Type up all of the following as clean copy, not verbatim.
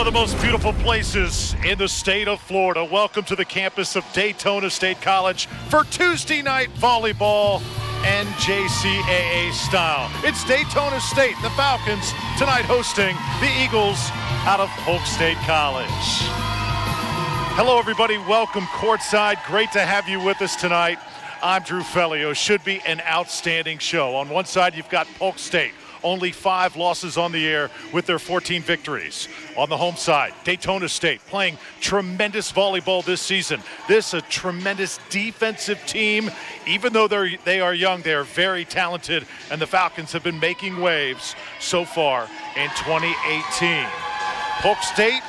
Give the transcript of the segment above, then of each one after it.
Of the most beautiful places in the state of Florida. Welcome to the campus of Daytona State College for Tuesday night volleyball, NJCAA style. It's Daytona State, the Falcons, tonight hosting the Eagles out of Polk State College. Hello everybody, welcome courtside. Great to have you with us tonight. I'm Drew Fellio. Should be an outstanding show. On one side, you've got Polk State. Only 5 losses on the year with their 14 victories. On the home side, Daytona State playing tremendous volleyball this season. This a tremendous defensive team. Even though they are young, they are very talented, and the Falcons have been making waves so far in 2018. Polk State,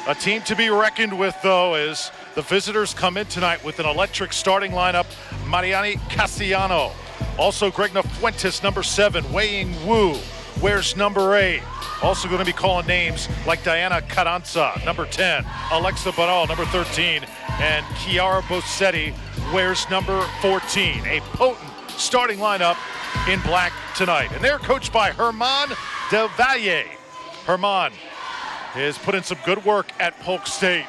a team to be reckoned with, though, as the visitors come in tonight with an electric starting lineup. Mariani Castellano. Also, Gregna Fuentes, number 7. Wei-Ying Wu wears number 8. Also going to be calling names like Diana Carranza, number 10. Alexa Barral, number 13. And Chiara Bossetti wears number 14. A potent starting lineup in black tonight. And they're coached by Germán Del Valle. Germán has put in some good work at Polk State.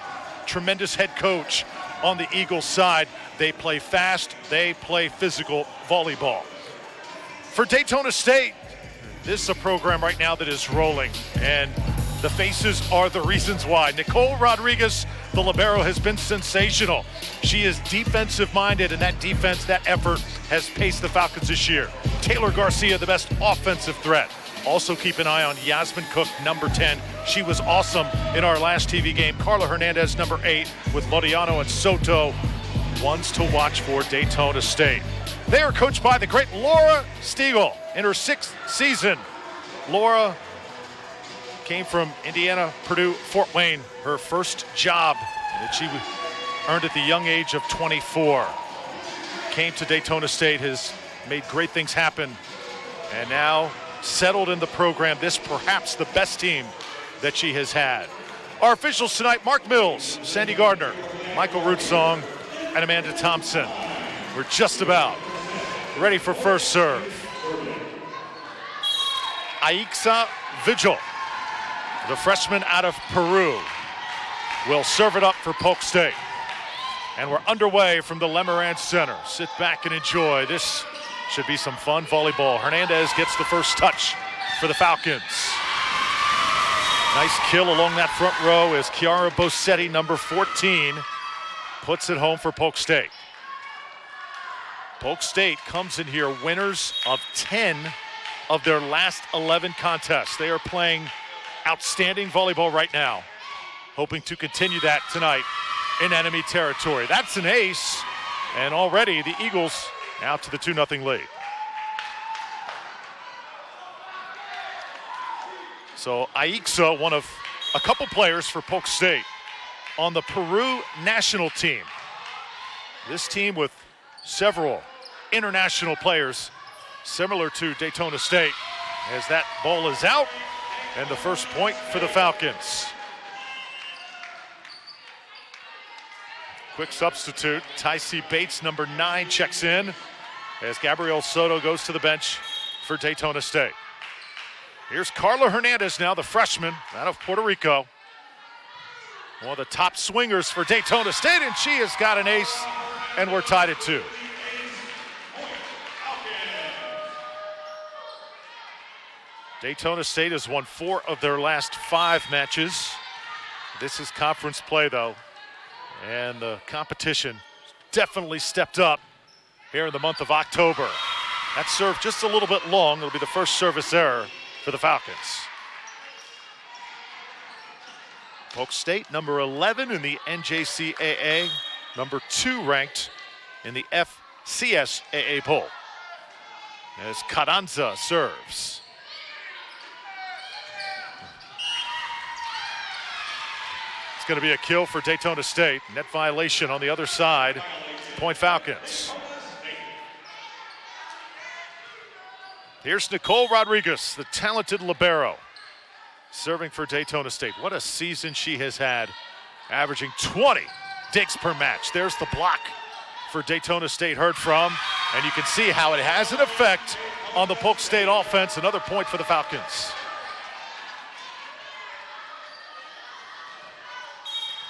Tremendous head coach on the Eagles side. They play fast, they play physical volleyball. For Daytona State, this is a program right now that is rolling, and the faces are the reasons why. Nicole Rodriguez, the libero, has been sensational. She is defensive-minded, and that defense, that effort has paced the Falcons this year. Taylor Garcia, the best offensive threat. Also keep an eye on Yasmin Cook, number 10. She was awesome in our last TV game. Carla Hernandez, number 8, with Lodiano and Soto. Ones to watch for Daytona State. They are coached by the great Laura Stiegel in her 6th season. Laura came from Indiana, Purdue, Fort Wayne, her first job that she earned at the young age of 24. Came to Daytona State, has made great things happen, and now settled in the program. This perhaps the best team that she has had. Our officials tonight: Mark Mills, Sandy Gardner, Michael Rootsong, and Amanda Thompson. We're just about ready for first serve. Aixa Vigil, the freshman out of Peru, will serve it up for Polk State. And we're underway from the Lemerand Center. Sit back and enjoy. This should be some fun volleyball. Hernandez gets the first touch for the Falcons. Nice kill along that front row as Chiara Bossetti, number 14, puts it home for Polk State. Polk State comes in here winners of 10 of their last 11 contests. They are playing outstanding volleyball right now, hoping to continue that tonight in enemy territory. That's an ace, and already the Eagles out to the 2-0 lead. So Aixa, one of a couple players for Polk State on the Peru national team. This team with several international players, similar to Daytona State, as that ball is out, and the first point for the Falcons. Quick substitute. Tycee Bates, number 9, checks in as Gabrielle Soto goes to the bench for Daytona State. Here's Carla Hernandez now, the freshman out of Puerto Rico. One of the top swingers for Daytona State, and she has got an ace, and we're tied at 2. Daytona State has won 4 of their last 5 matches. This is conference play, though, and the competition definitely stepped up here in the month of October. That serve just a little bit long. It'll be the first service error for the Falcons. Polk State, number 11 in the NJCAA, number 2 ranked in the FCSAA poll. As Carranza serves. It's going to be a kill for Daytona State. Net violation on the other side. Point Falcons. Here's Nicole Rodriguez, the talented libero, serving for Daytona State. What a season she has had, averaging 20 digs per match. There's the block for Daytona State heard from, and you can see how it has an effect on the Polk State offense. Another point for the Falcons.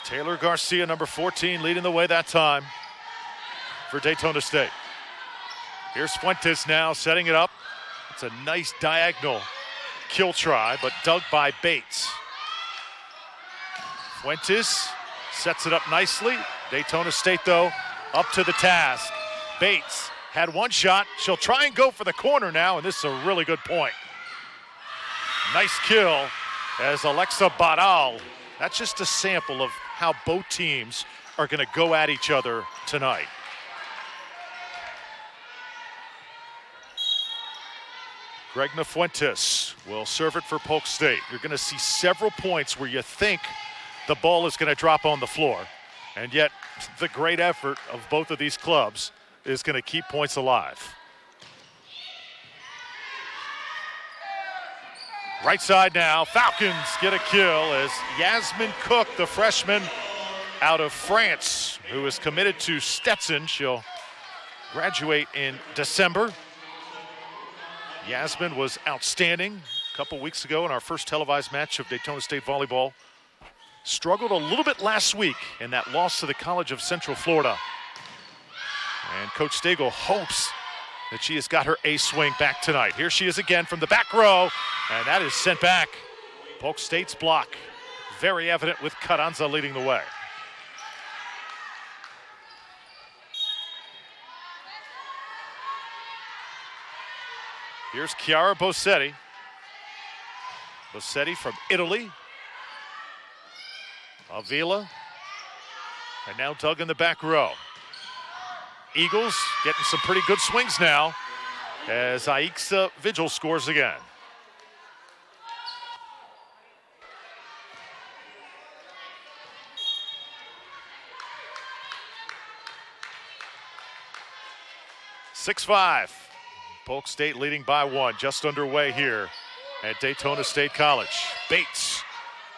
Taylor Garcia, number 14, leading the way that time for Daytona State. Here's Fuentes now setting it up. It's a nice diagonal kill try, but dug by Bates. Fuentes sets it up nicely. Daytona State, though, up to the task. Bates had one shot. She'll try and go for the corner now, and this is a really good point. Nice kill as Alexa Badal. That's just a sample of how both teams are going to go at each other tonight. Gregna Fuentes will serve it for Polk State. You're going to see several points where you think the ball is going to drop on the floor, and yet the great effort of both of these clubs is going to keep points alive. Right side now, Falcons get a kill as Yasmin Cook, the freshman out of France, who is committed to Stetson. She'll graduate in December. Yasmin was outstanding a couple weeks ago in our first televised match of Daytona State Volleyball. Struggled a little bit last week in that loss to the College of Central Florida. And Coach Stagel hopes that she has got her ace swing back tonight. Here she is again from the back row, and that is sent back. Polk State's block, very evident with Carranza leading the way. Here's Chiara Bossetti. Bossetti from Italy. Avila. And now Doug in the back row. Eagles getting some pretty good swings now as Aixa Vigil scores again. (6-5). Polk State leading by one, just underway here at Daytona State College. Bates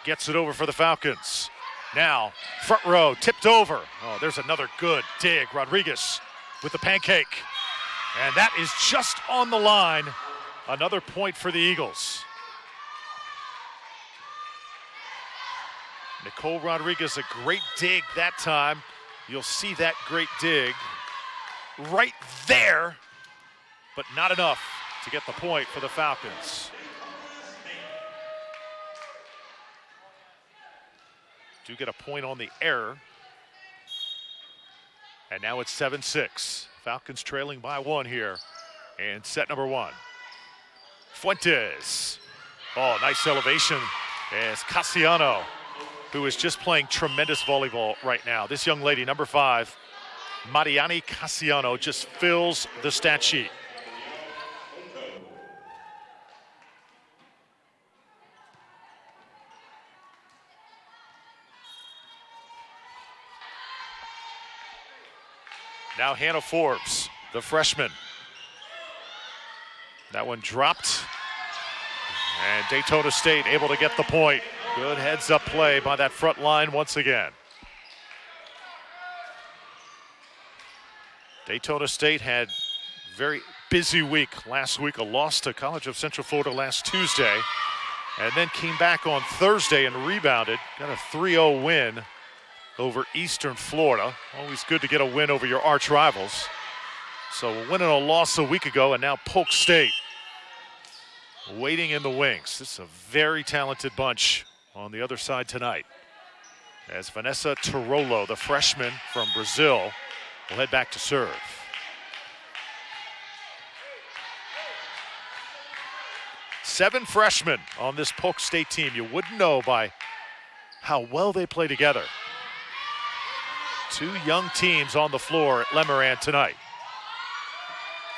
gets it over for the Falcons. Now, front row, tipped over. Oh, there's another good dig. Rodriguez with the pancake. And that is just on the line. Another point for the Eagles. Nicole Rodriguez, a great dig that time. You'll see that great dig right there, but not enough to get the point for the Falcons. Do get a point on the error. And now it's 7-6. Falcons trailing by one here. And set number one. Fuentes. Oh, nice elevation as Cassiano, who is just playing tremendous volleyball right now. This young lady, number 5, Mariani Cassiano, just fills the stat sheet. Now Hannah Forbes, the freshman. That one dropped. And Daytona State able to get the point. Good heads-up play by that front line once again. Daytona State had a very busy week last week, a loss to College of Central Florida last Tuesday, and then came back on Thursday and rebounded. Got a 3-0 win over Eastern Florida. Always good to get a win over your arch rivals. So a win and a loss a week ago, and now Polk State waiting in the wings. This is a very talented bunch on the other side tonight, as Vanessa Tirolo, the freshman from Brazil, will head back to serve. Seven freshmen on this Polk State team. You wouldn't know by how well they play together. Two young teams on the floor at Lemerand tonight.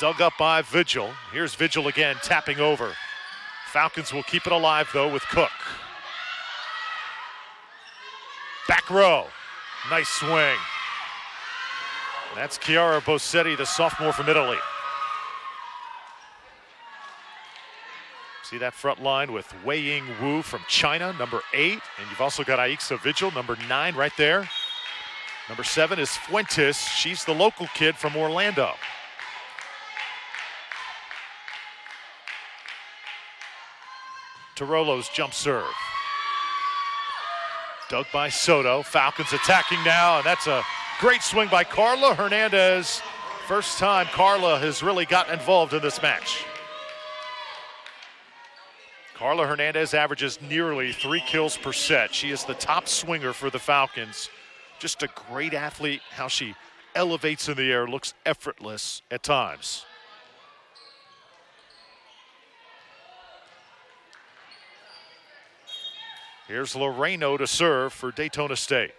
Dug up by Vigil. Here's Vigil again, tapping over. Falcons will keep it alive, though, with Cook. Back row. Nice swing. That's Chiara Bossetti, the sophomore from Italy. See that front line with Wei Ying Wu from China, number 8. And you've also got Aixa Vigil, number 9, right there. Number 7 is Fuentes. She's the local kid from Orlando. Tirolo's jump serve. Dug by Soto. Falcons attacking now, and that's a great swing by Carla Hernandez. First time Carla has really gotten involved in this match. Carla Hernandez averages nearly 3 kills per set. She is the top swinger for the Falcons. Just a great athlete. How she elevates in the air, looks effortless at times. Here's Loreno to serve for Daytona State.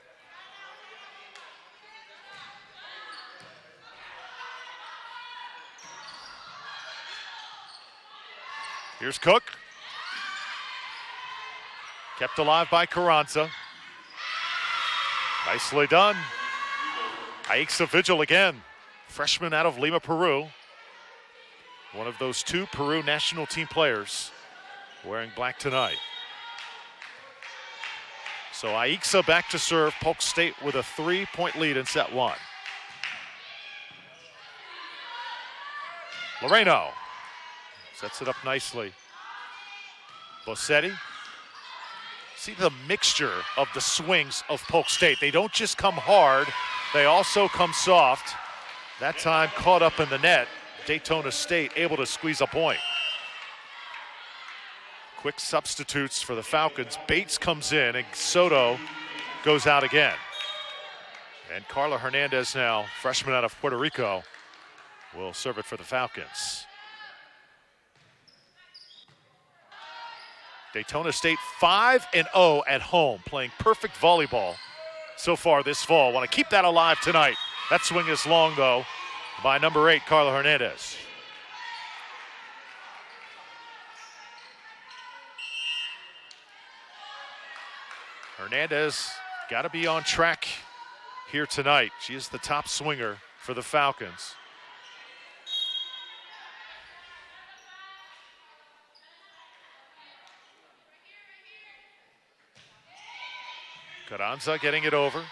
Here's Cook. Kept alive by Carranza. Nicely done. Aixa Vigil again. Freshman out of Lima, Peru. One of those 2 Peru national team players wearing black tonight. So Aixa back to serve. Polk State with a 3-point lead in set 1. Loreno sets it up nicely. Bossetti. See the mixture of the swings of Polk State. They don't just come hard, they also come soft. That time caught up in the net. Daytona State able to squeeze a point. Quick substitutes for the Falcons. Bates comes in and Soto goes out again. And Carla Hernandez now, freshman out of Puerto Rico, will serve it for the Falcons. Daytona State 5-0 at home, playing perfect volleyball so far this fall. Want to keep that alive tonight. That swing is long, though, by number 8, Carla Hernandez. Hernandez got to be on track here tonight. She is the top swinger for the Falcons. Carranza getting it over.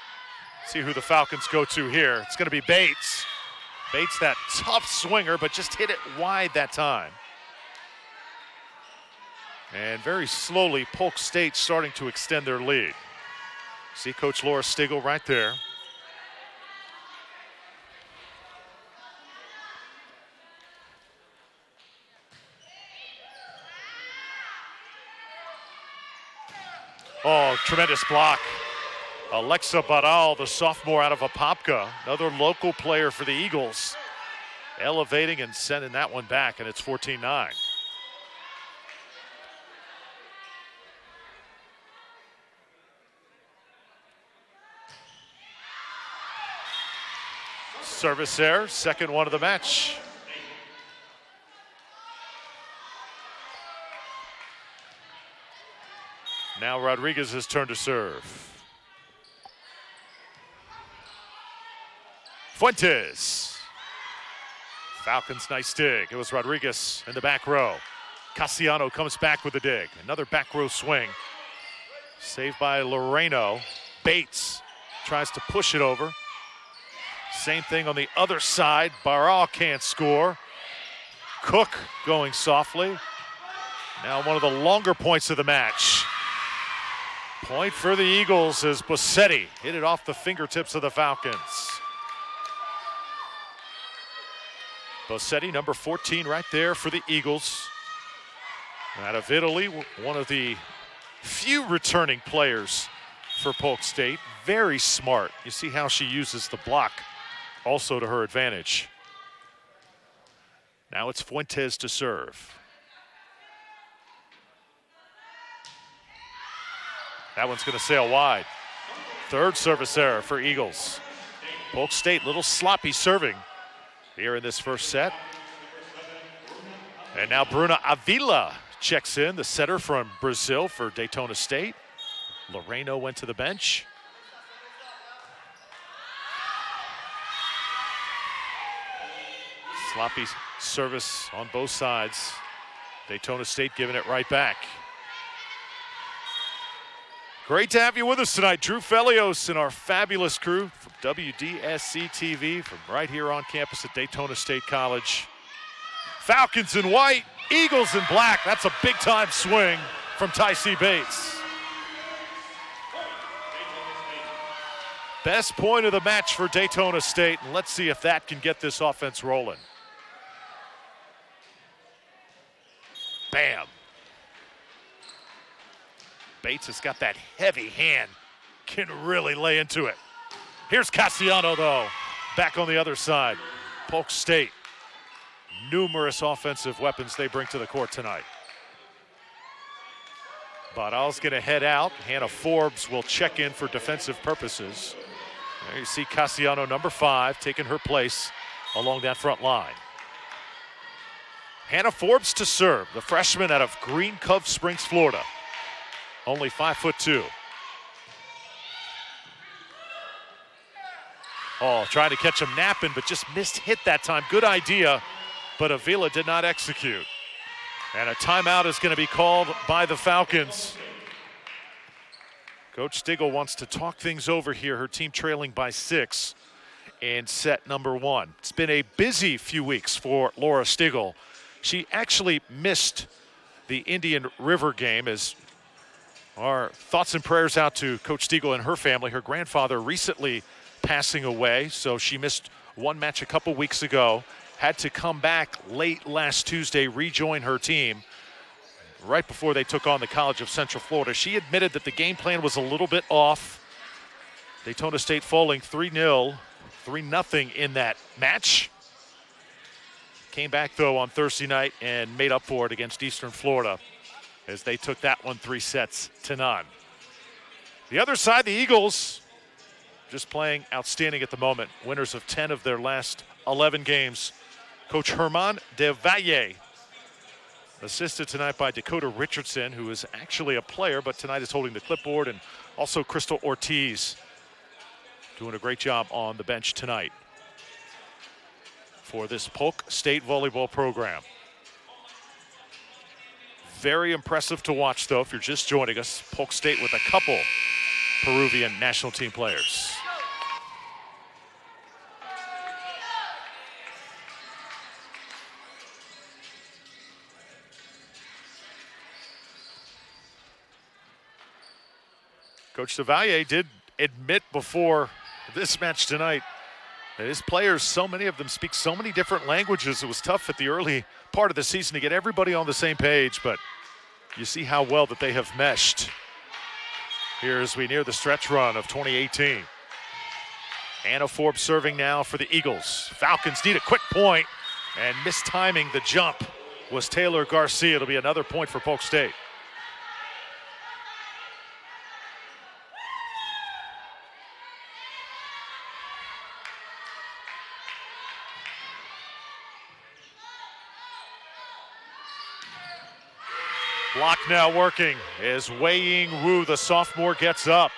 See who the Falcons go to here. It's going to be Bates. Bates, that tough swinger, but just hit it wide that time. And very slowly, Polk State starting to extend their lead. See Coach Laura Stigl right there. Oh, tremendous block. Alexa Baral, the sophomore out of Apopka, another local player for the Eagles, elevating and sending that one back, and it's 14-9. Service there, second one of the match. Now Rodriguez's turn to serve. Fuentes. Falcons, nice dig. It was Rodriguez in the back row. Cassiano comes back with a dig. Another back row swing. Saved by Loreno. Bates tries to push it over. Same thing on the other side. Baral can't score. Cook going softly. Now one of the longer points of the match. Point for the Eagles as Bossetti hit it off the fingertips of the Falcons. Bossetti, number 14 right there for the Eagles. Out of Italy, one of the few returning players for Polk State. Very smart. You see how she uses the block also to her advantage. Now it's Fuentes to serve. That one's going to sail wide. Third service error for Eagles. Polk State, little sloppy serving here in this first set. And now Bruna Avila checks in, the setter from Brazil for Daytona State. Loreno went to the bench. Sloppy service on both sides. Daytona State giving it right back. Great to have you with us tonight. Drew Felios and our fabulous crew from WDSC TV from right here on campus at Daytona State College. Falcons in white, Eagles in black. That's a big-time swing from Tycee Bates. Best point of the match for Daytona State, and let's see if that can get this offense rolling. Bam. Bates has got that heavy hand, can really lay into it. Here's Cassiano, though, back on the other side. Polk State, numerous offensive weapons they bring to the court tonight. Badal's going to head out. Hannah Forbes will check in for defensive purposes. There you see Cassiano, number 5, taking her place along that front line. Hannah Forbes to serve, the freshman out of Green Cove Springs, Florida. Only 5'2". Oh, trying to catch him napping, but just missed hit that time. Good idea, but Avila did not execute. And a timeout is going to be called by the Falcons. Coach Stigl wants to talk things over here. Her team trailing by 6 in set number 1. It's been a busy few weeks for Laura Stigl. She actually missed the Indian River game. As our thoughts and prayers out to Coach Stigl and her family. Her grandfather recently passing away, so she missed one match a couple weeks ago. Had to come back late last Tuesday, rejoin her team right before they took on the College of Central Florida. She admitted that the game plan was a little bit off. Daytona State falling 3-0 in that match. Came back, though, on Thursday night and made up for it against Eastern Florida as they took that one 3-0. The other side, the Eagles, just playing outstanding at the moment. Winners of 10 of their last 11 games. Coach Herman De Valle, assisted tonight by Dakota Richardson, who is actually a player, but tonight is holding the clipboard, and also Crystal Ortiz doing a great job on the bench tonight for this Polk State volleyball program. Very impressive to watch, though, if you're just joining us. Polk State with a couple Peruvian national team players. Coach DeValier did admit before this match tonight that his players, so many of them speak so many different languages. It was tough at the early part of the season to get everybody on the same page, but you see how well that they have meshed here as we near the stretch run of 2018. Hannah Forbes serving now for the Eagles. Falcons need a quick point, and mistiming the jump was Taylor Garcia. It'll be another point for Polk State. Block now working as Wei Ying Wu, the sophomore, gets up.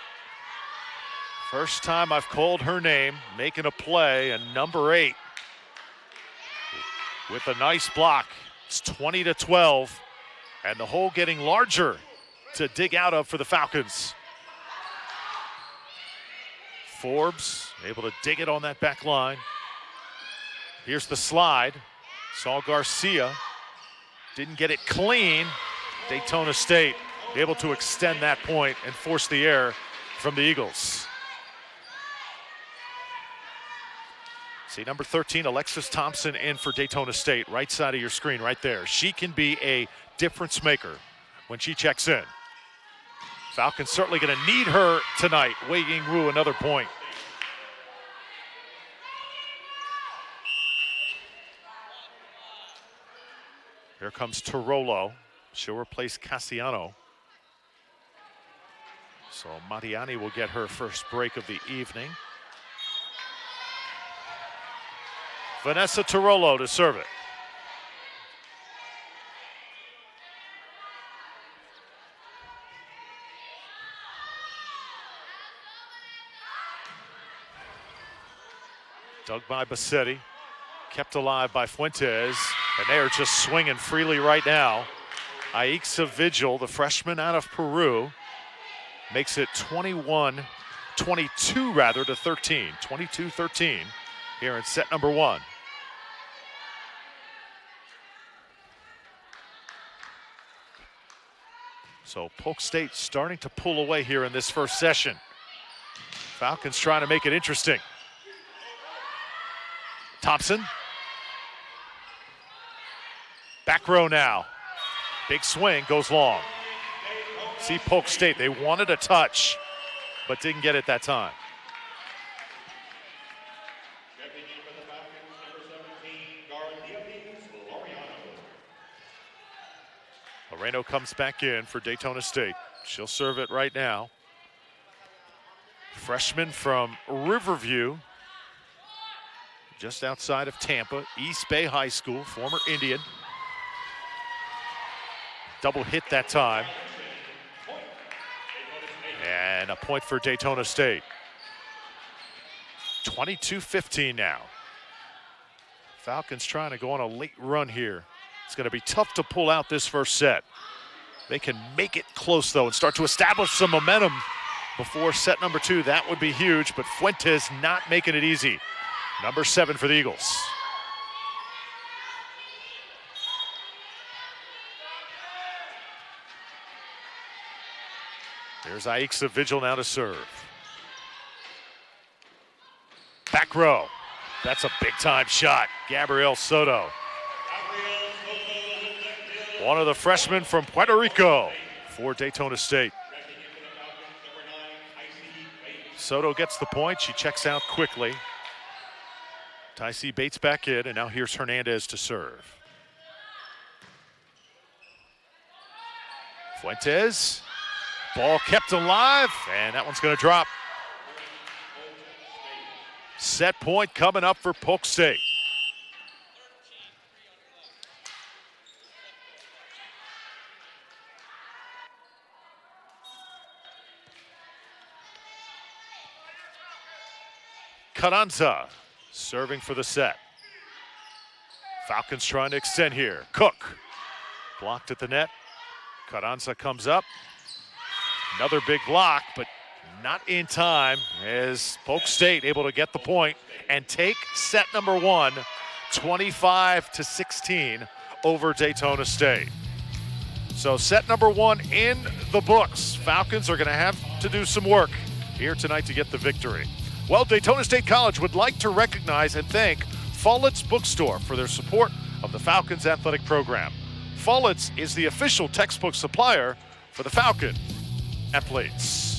First time I've called her name, making a play, and number 8 with a nice block. It's 20-12, and the hole getting larger to dig out of for the Falcons. Forbes able to dig it on that back line. Here's the slide. Saul Garcia didn't get it clean. Daytona State able to extend that point and force the error from the Eagles. See, number 13, Alexis Thompson, in for Daytona State, right side of your screen right there. She can be a difference maker when she checks in. Falcons certainly going to need her tonight. Wei Ying Wu, another point. Here comes Tirolo. She'll replace Cassiano. So Mariani will get her first break of the evening. Vanessa Tirolo to serve it. Dug by Bassetti, kept alive by Fuentes, and they are just swinging freely right now. Aixa Vigil, the freshman out of Peru, makes it 22 to 13. 22-13 here in set number 1. So Polk State starting to pull away here in this first session. Falcons trying to make it interesting. Thompson. Back row now. Big swing, goes long. See Polk State, they wanted a touch, but didn't get it that time. Moreno comes back in for Daytona State. She'll serve it right now. Freshman from Riverview, just outside of Tampa, East Bay High School, former Indian. Double hit that time. And a point for Daytona State. 22-15 now. Falcons trying to go on a late run here. It's going to be tough to pull out this first set. They can make it close, though, and start to establish some momentum before set number 2. That would be huge, but Fuentes not making it easy. Number 7 for the Eagles. There's Aixa Vigil now to serve. Back row. That's a big-time shot. Gabriel Soto. One of the freshmen from Puerto Rico for Daytona State. Soto gets the point. She checks out quickly. Tycee Bates back in, and now here's Hernandez to serve. Fuentes. Ball kept alive, and that one's going to drop. Set point coming up for Polk State. Carranza serving for the set. Falcons trying to extend here. Cook blocked at the net. Carranza comes up. Another big block, but not in time as Polk State able to get the point and take set number 1, 25-16 over Daytona State. So set number 1 in the books. Falcons are going to have to do some work here tonight to get the victory. Well, Daytona State College would like to recognize and thank Follett's Bookstore for their support of the Falcons athletic program. Follett's is the official textbook supplier for the Falcon athletes.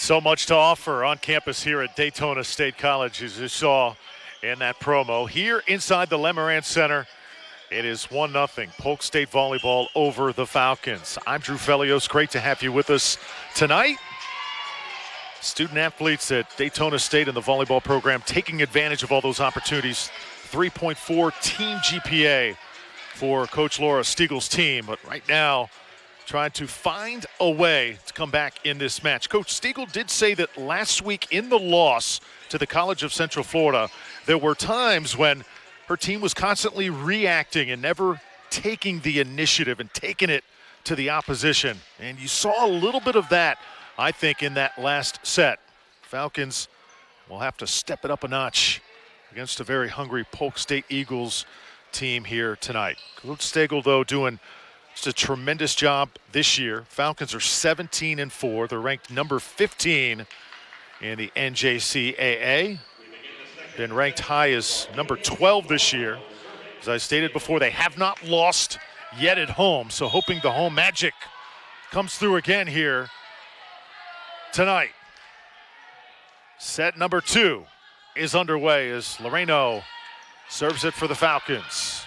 So much to offer on campus here at Daytona State College, as you saw in that promo. Here inside the Lemerand Center, it is 1-0 Polk State Volleyball over the Falcons. I'm Drew Felios. Great to have you with us tonight. Student athletes at Daytona State in the volleyball program taking advantage of all those opportunities. 3.4 team GPA for Coach Laura Stiegel's team, but right now trying to find a way to come back in this match. Coach Stiegel did say that last week in the loss to the College of Central Florida, there were times when her team was constantly reacting and never taking the initiative and taking it to the opposition. And you saw a little bit of that, I think, in that last set. Falcons will have to step it up a notch against a very hungry Polk State Eagles team here tonight. Coach Stiegel, though, doing just a tremendous job this year. Falcons are 17-4. They're ranked number 15 in the NJCAA. Been ranked high as number 12 this year. As I stated before, they have not lost yet at home, so hoping the home magic comes through again here tonight. Set number 2 is underway as Lemerand serves it for the Falcons.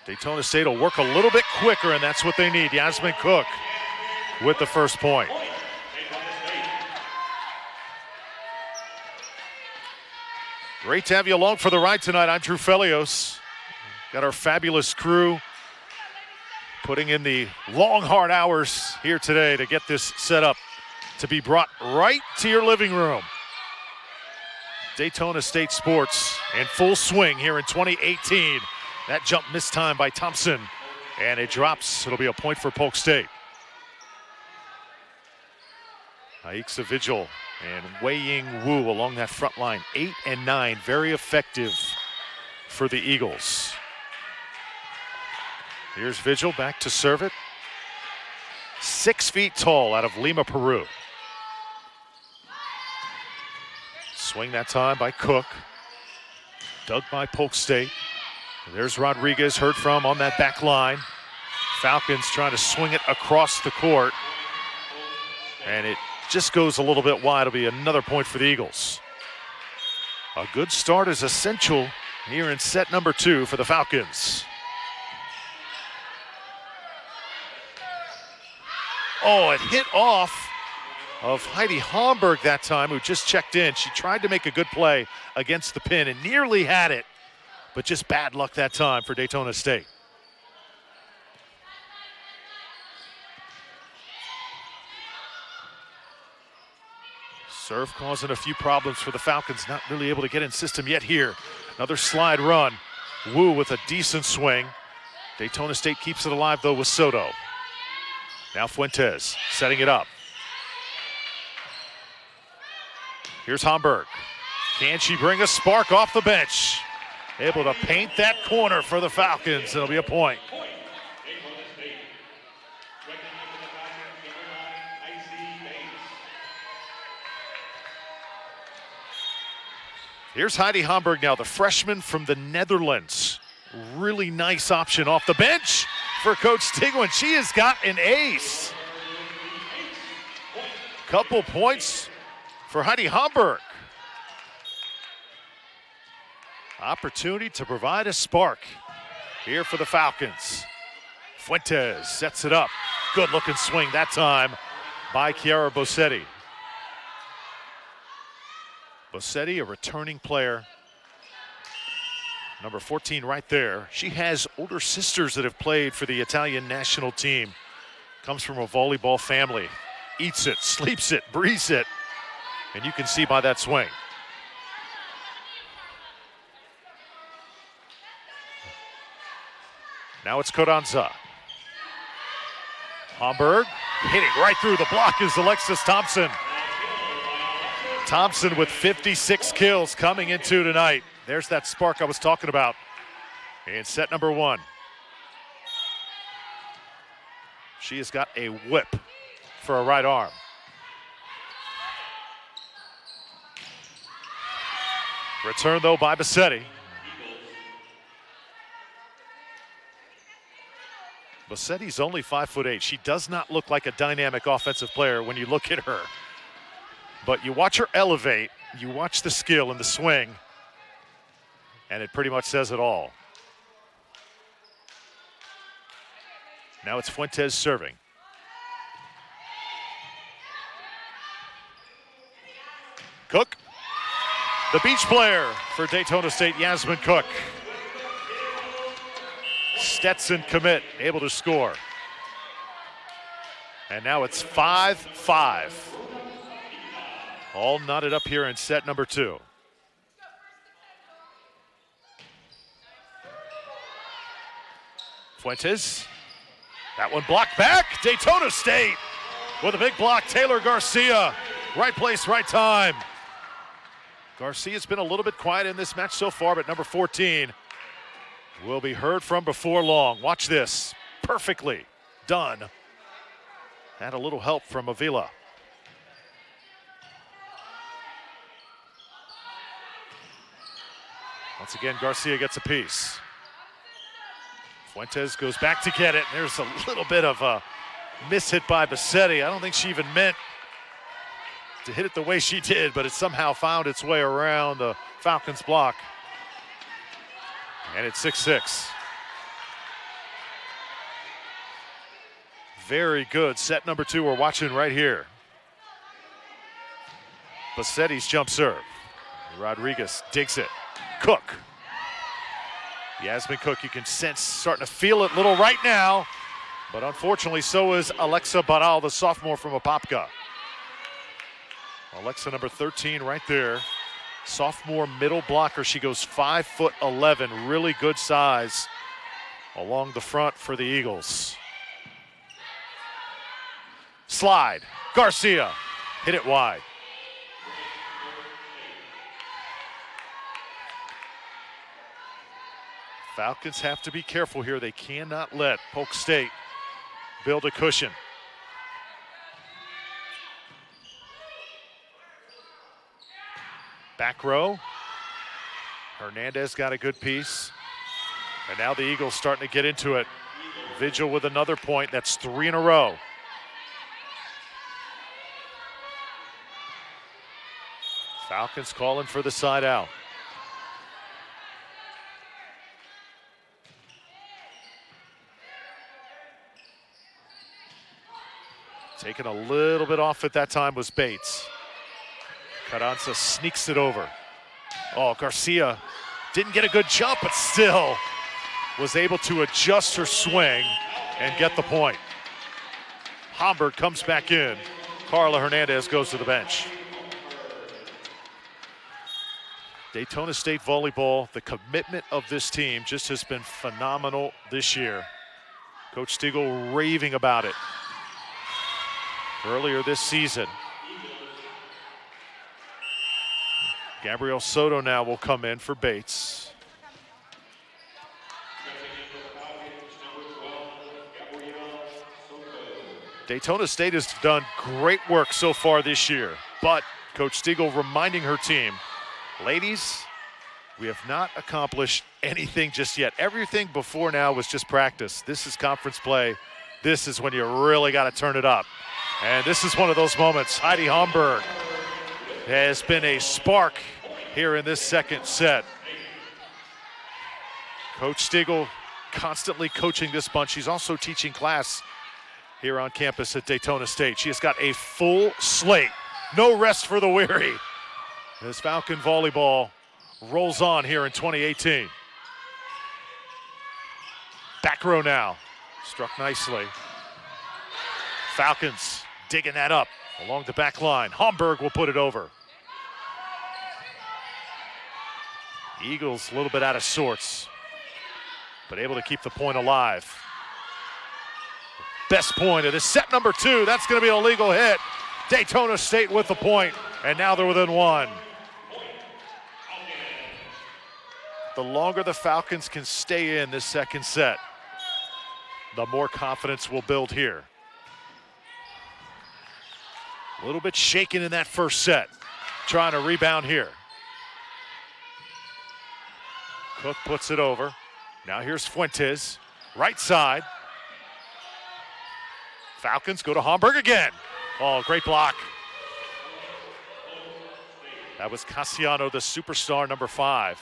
Daytona State will work a little bit quicker, and that's what they need. Yasmin Cook with the first point. Great to have you along for the ride tonight. I'm Drew Felios. Got our fabulous crew putting in the long, hard hours here today to get this set up to be brought right to your living room. Daytona State sports in full swing here in 2018. That jump missed time by Thompson, and it drops. It'll be a point for Polk State. Aixa Vigil and Wei-Ying Wu along that front line. 8 and 9, very effective for the Eagles. Here's Vigil back to serve it. 6 feet tall out of Lima, Peru. Swing that time by Cook. Dug by Polk State. There's Rodriguez, heard from on that back line. Falcons trying to swing it across the court. And it just goes a little bit wide. It'll be another point for the Eagles. A good start is essential here in set number 2 for the Falcons. Oh, it hit off of Heidi Homburg that time, who just checked in. She tried to make a good play against the pin and nearly had it, but just bad luck that time for Daytona State. Serve causing a few problems for the Falcons, not really able to get in system yet here. Another slide run. Wu with a decent swing. Daytona State keeps it alive though with Soto. Now Fuentes setting it up. Here's Homburg. Can she bring a spark off the bench? Able to paint that corner for the Falcons. It'll be a point. Here's Heidi Homburg now, the freshman from the Netherlands. Really nice option off the bench for Coach Stiegel, and she has got an ace. Couple points for Heidi Homburg. Opportunity to provide a spark here for the Falcons. Fuentes sets it up. Good looking swing that time by Chiara Bossetti. Bossetti, a returning player. Number 14 right there. She has older sisters that have played for the Italian national team. Comes from a volleyball family. Eats it, sleeps it, breathes it. And you can see by that swing. Now it's Carranza. Homburg hitting right through the block is Alexis Thompson. Thompson with 56 kills coming into tonight. There's that spark I was talking about in set number 1. She has got a whip for a right arm. Return though by Bossetti. Bassetti's only 5'8". She does not look like a dynamic offensive player when you look at her. But you watch her elevate, you watch the skill and the swing, and it pretty much says it all. Now it's Fuentes serving. Cook, the beach player for Daytona State, Yasmin Cook. Stetson commit, able to score. And now it's 5-5. All knotted up here in set number 2. Fuentes, that one blocked back. Daytona State with a big block. Taylor Garcia, right place, right time. Garcia's been a little bit quiet in this match so far, but number 14 will be heard from before long. Watch this, perfectly done. Had a little help from Avila. Once again, Garcia gets a piece. Fuentes goes back to get it. There's a little bit of a miss hit by Bassetti. I don't think she even meant to hit it the way she did, but it somehow found its way around the Falcons block. And it's 6-6. Very good. Set number 2 we're watching right here. Bassetti's jump serve. Rodriguez digs it. Cook. Yasmin Cook, you can sense, starting to feel it little right now. But unfortunately, so is Alexa Baral, the sophomore from Apopka. Alexa, number 13 right there. Sophomore middle blocker. She goes 5'11", really good size along the front for the Eagles. Slide, Garcia, hit it wide. Falcons have to be careful here. They cannot let Polk State build a cushion. Back row. Hernandez got a good piece. And now the Eagles starting to get into it. Vigil with another point. That's 3 in a row. Falcons calling for the side out. Taking a little bit off at that time was Bates. Carranza sneaks it over. Oh, Garcia didn't get a good jump, but still was able to adjust her swing and get the point. Homburg comes back in. Carla Hernandez goes to the bench. Daytona State Volleyball, the commitment of this team just has been phenomenal this year. Coach Stiegel raving about it earlier this season. Gabriel Soto now will come in for Bates. Daytona State has done great work so far this year, but Coach Stiegel reminding her team, ladies, we have not accomplished anything just yet. Everything before now was just practice. This is conference play. This is when you really got to turn it up. And this is one of those moments. Heidi Homburg has been a spark here in this second set. Coach Stiegel constantly coaching this bunch. She's also teaching class here on campus at Daytona State. She has got a full slate. No rest for the weary. As Falcon volleyball rolls on here in 2018. Back row now. Struck nicely. Falcons digging that up along the back line. Homburg will put it over. Eagles a little bit out of sorts, but able to keep the point alive. Best point of this set number 2. That's going to be a legal hit. Daytona State with the point, and now they're within 1. The longer the Falcons can stay in this second set, the more confidence will build here. A little bit shaken in that first set, trying to rebound here. Cook puts it over. Now here's Fuentes, right side. Falcons go to Hamburg again. Oh, great block. That was Cassiano, the superstar, number 5.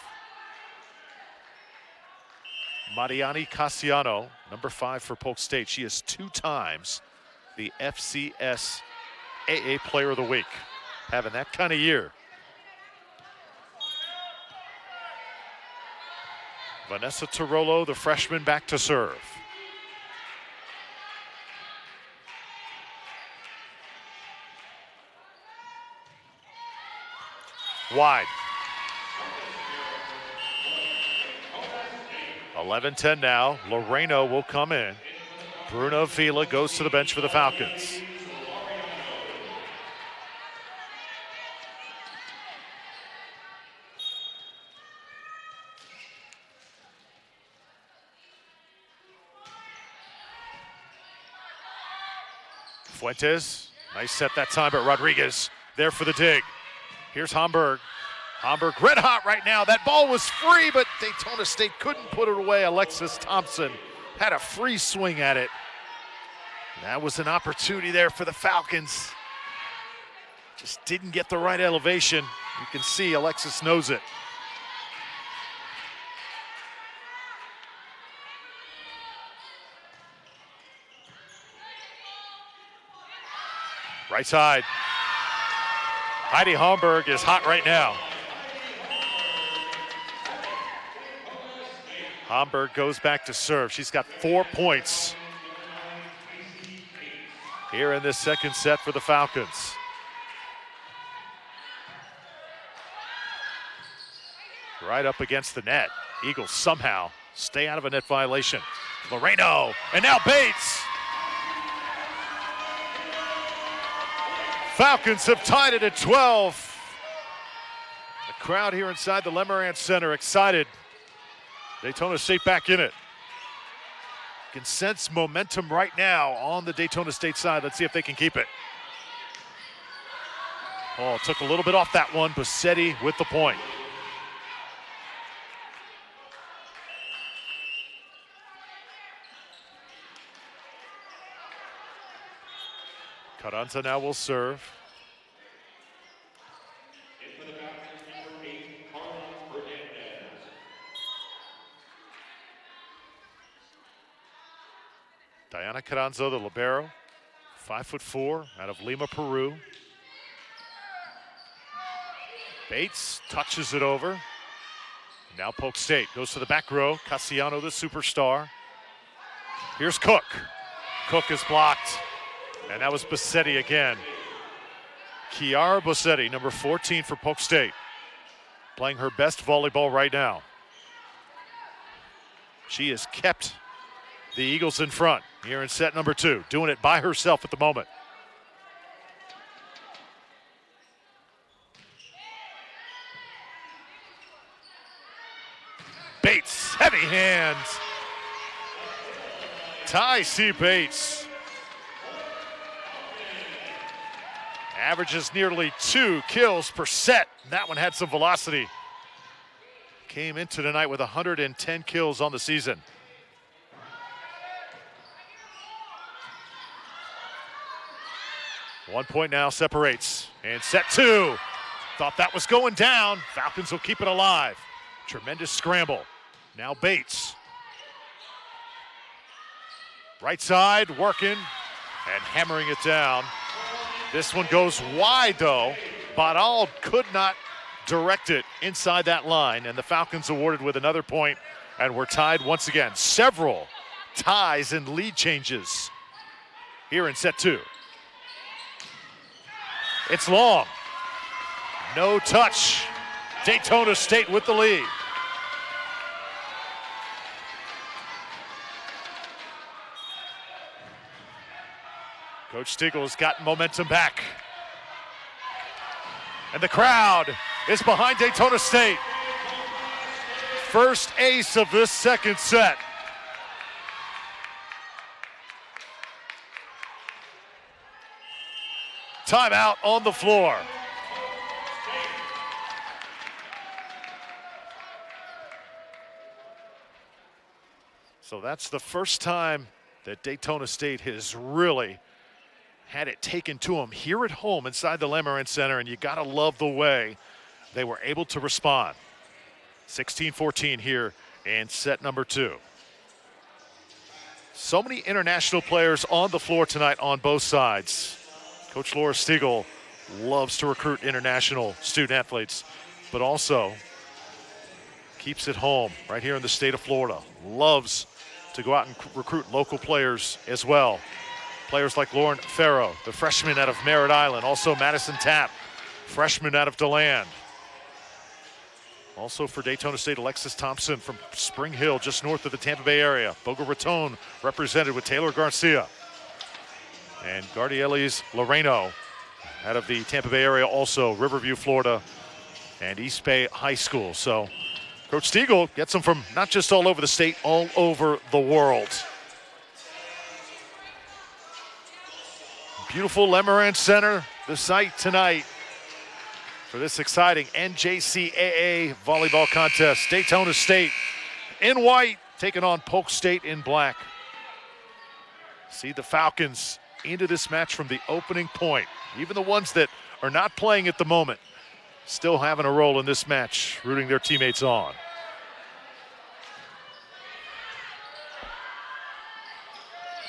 Mariani Cassiano, number 5 for Polk State. She is 2 times the FCS AA Player of the Week. Having that kind of year. Vanessa Tirolo, the freshman, back to serve. Wide. 11-10 now. Loreno will come in. Bruno Vila goes to the bench for the Falcons. Fuentes, nice set that time, but Rodriguez there for the dig. Here's Hamburg. Hamburg red hot right now. That ball was free, but Daytona State couldn't put it away. Alexis Thompson had a free swing at it. That was an opportunity there for the Falcons. Just didn't get the right elevation. You can see Alexis knows it. Right side. Heidi Hamburg is hot right now. Hamburg goes back to serve. She's got 4 points here in this second set for the Falcons. Right up against the net. Eagles somehow stay out of a net violation. Loreno, and now Bates. Falcons have tied it at 12. The crowd here inside the Lemerand Center excited. Daytona State back in it. You can sense momentum right now on the Daytona State side. Let's see if they can keep it. Oh, took a little bit off that one. Bassetti with the point. Carranza now will serve. Diana Carranza, the libero, 5'4", out of Lima, Peru. Bates touches it over. Now Polk State goes to the back row. Cassiano, the superstar. Here's Cook. Cook is blocked. And that was Bassetti again. Chiara Bassetti, number 14 for Polk State. Playing her best volleyball right now. She has kept the Eagles in front here in set number 2. Doing it by herself at the moment. Bates, heavy hands. Ty C. Bates. Averages nearly 2 kills per set. That one had some velocity. Came into tonight with 110 kills on the season. One point now separates. And set 2. Thought that was going down. Falcons will keep it alive. Tremendous scramble. Now Bates. Right side, working and hammering it down. This one goes wide, though. Badal could not direct it inside that line, and the Falcons awarded with another point, and we're tied once again. Several ties and lead changes here in set 2. It's long. No touch. Daytona State with the lead. Coach Stiegel's got momentum back. And the crowd is behind Daytona State. First ace of this second set. Timeout on the floor. So that's the first time that Daytona State has really had it taken to them here at home inside the Lemerand Center, and you gotta love the way they were able to respond. 16-14 here in set number 2. So many international players on the floor tonight on both sides. Coach Laura Stiegel loves to recruit international student athletes, but also keeps it home right here in the state of Florida. Loves to go out and recruit local players as well. Players like Lauren Farrow, the freshman out of Merritt Island. Also Madison Tapp, freshman out of DeLand. Also for Daytona State, Alexis Thompson from Spring Hill, just north of the Tampa Bay area. Boca Raton represented with Taylor Garcia. And Gardielis Loreno out of the Tampa Bay area, also Riverview, Florida, and East Bay High School. So Coach Stiegel gets them from not just all over the state, all over the world. Beautiful Lemerand Center, the site tonight for this exciting NJCAA volleyball contest. Daytona State in white, taking on Polk State in black. See the Falcons into this match from the opening point. Even the ones that are not playing at the moment, still having a role in this match, rooting their teammates on.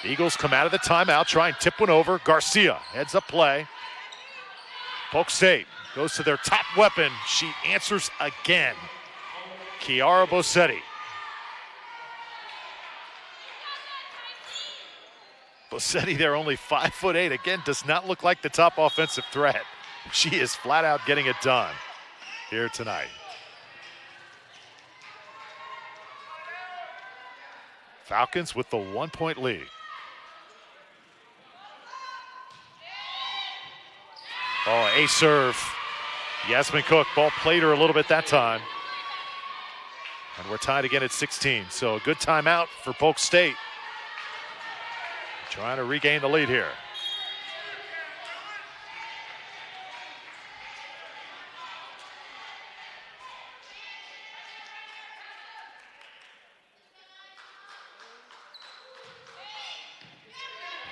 The Eagles come out of the timeout, try and tip one over. Garcia heads up play. Polk State goes to their top weapon. She answers again. Kiara Bossetti. Bossetti there, only 5'8". Again, does not look like the top offensive threat. She is flat out getting it done here tonight. Falcons with the 1-point lead. Oh, a serve. Yasmin Cook, ball played her a little bit that time. And we're tied again at 16. So a good timeout for Polk State. Trying to regain the lead here.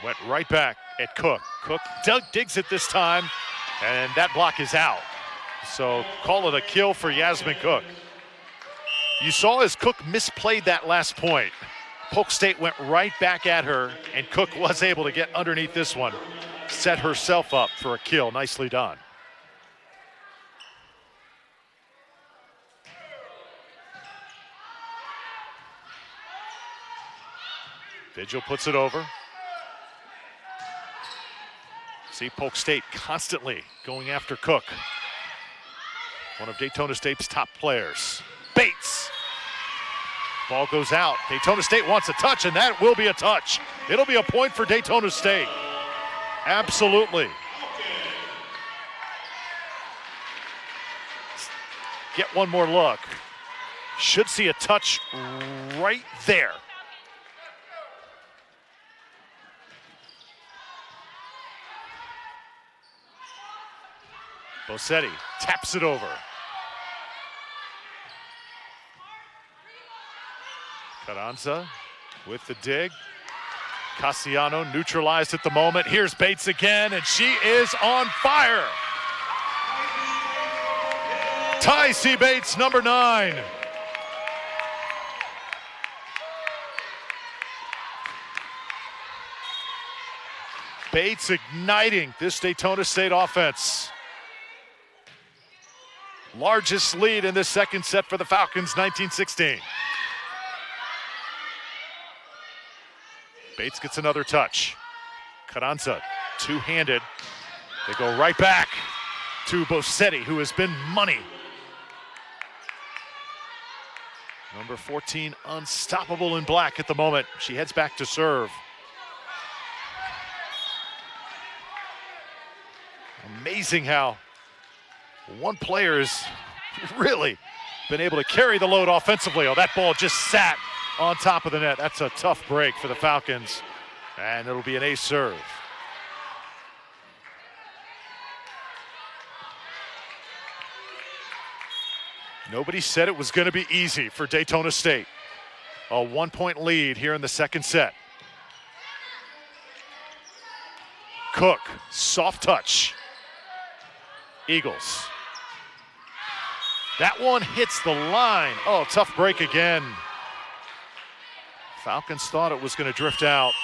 Went right back at Cook. Cook digs it this time, and that block is out. So call it a kill for Yasmin Cook. You saw as Cook misplayed that last point. Polk State went right back at her, and Cook was able to get underneath this one. Set herself up for a kill. Nicely done. Vigil puts it over. See Polk State constantly going after Cook. One of Daytona State's top players. Bates. Ball goes out. Daytona State wants a touch, and that will be a touch. It'll be a point for Daytona State. Absolutely. Get one more look. Should see a touch right there. Bossetti taps it over. Carranza with the dig. Cassiano neutralized at the moment. Here's Bates again, and she is on fire. Ty C. Bates, number 9. Bates igniting this Daytona State offense. Largest lead in this second set for the Falcons, 19-16. Bates gets another touch. Carranza, two-handed. They go right back to Bossetti, who has been money. Number 14, unstoppable in black at the moment. She heads back to serve. Amazing how one player has really been able to carry the load offensively. Oh, that ball just sat on top of the net. That's a tough break for the Falcons, and it'll be an ace serve. Nobody said it was going to be easy for Daytona State. A 1-point lead here in the second set. Cook, soft touch. Eagles. That one hits the line. Oh, tough break again. Falcons thought it was going to drift out.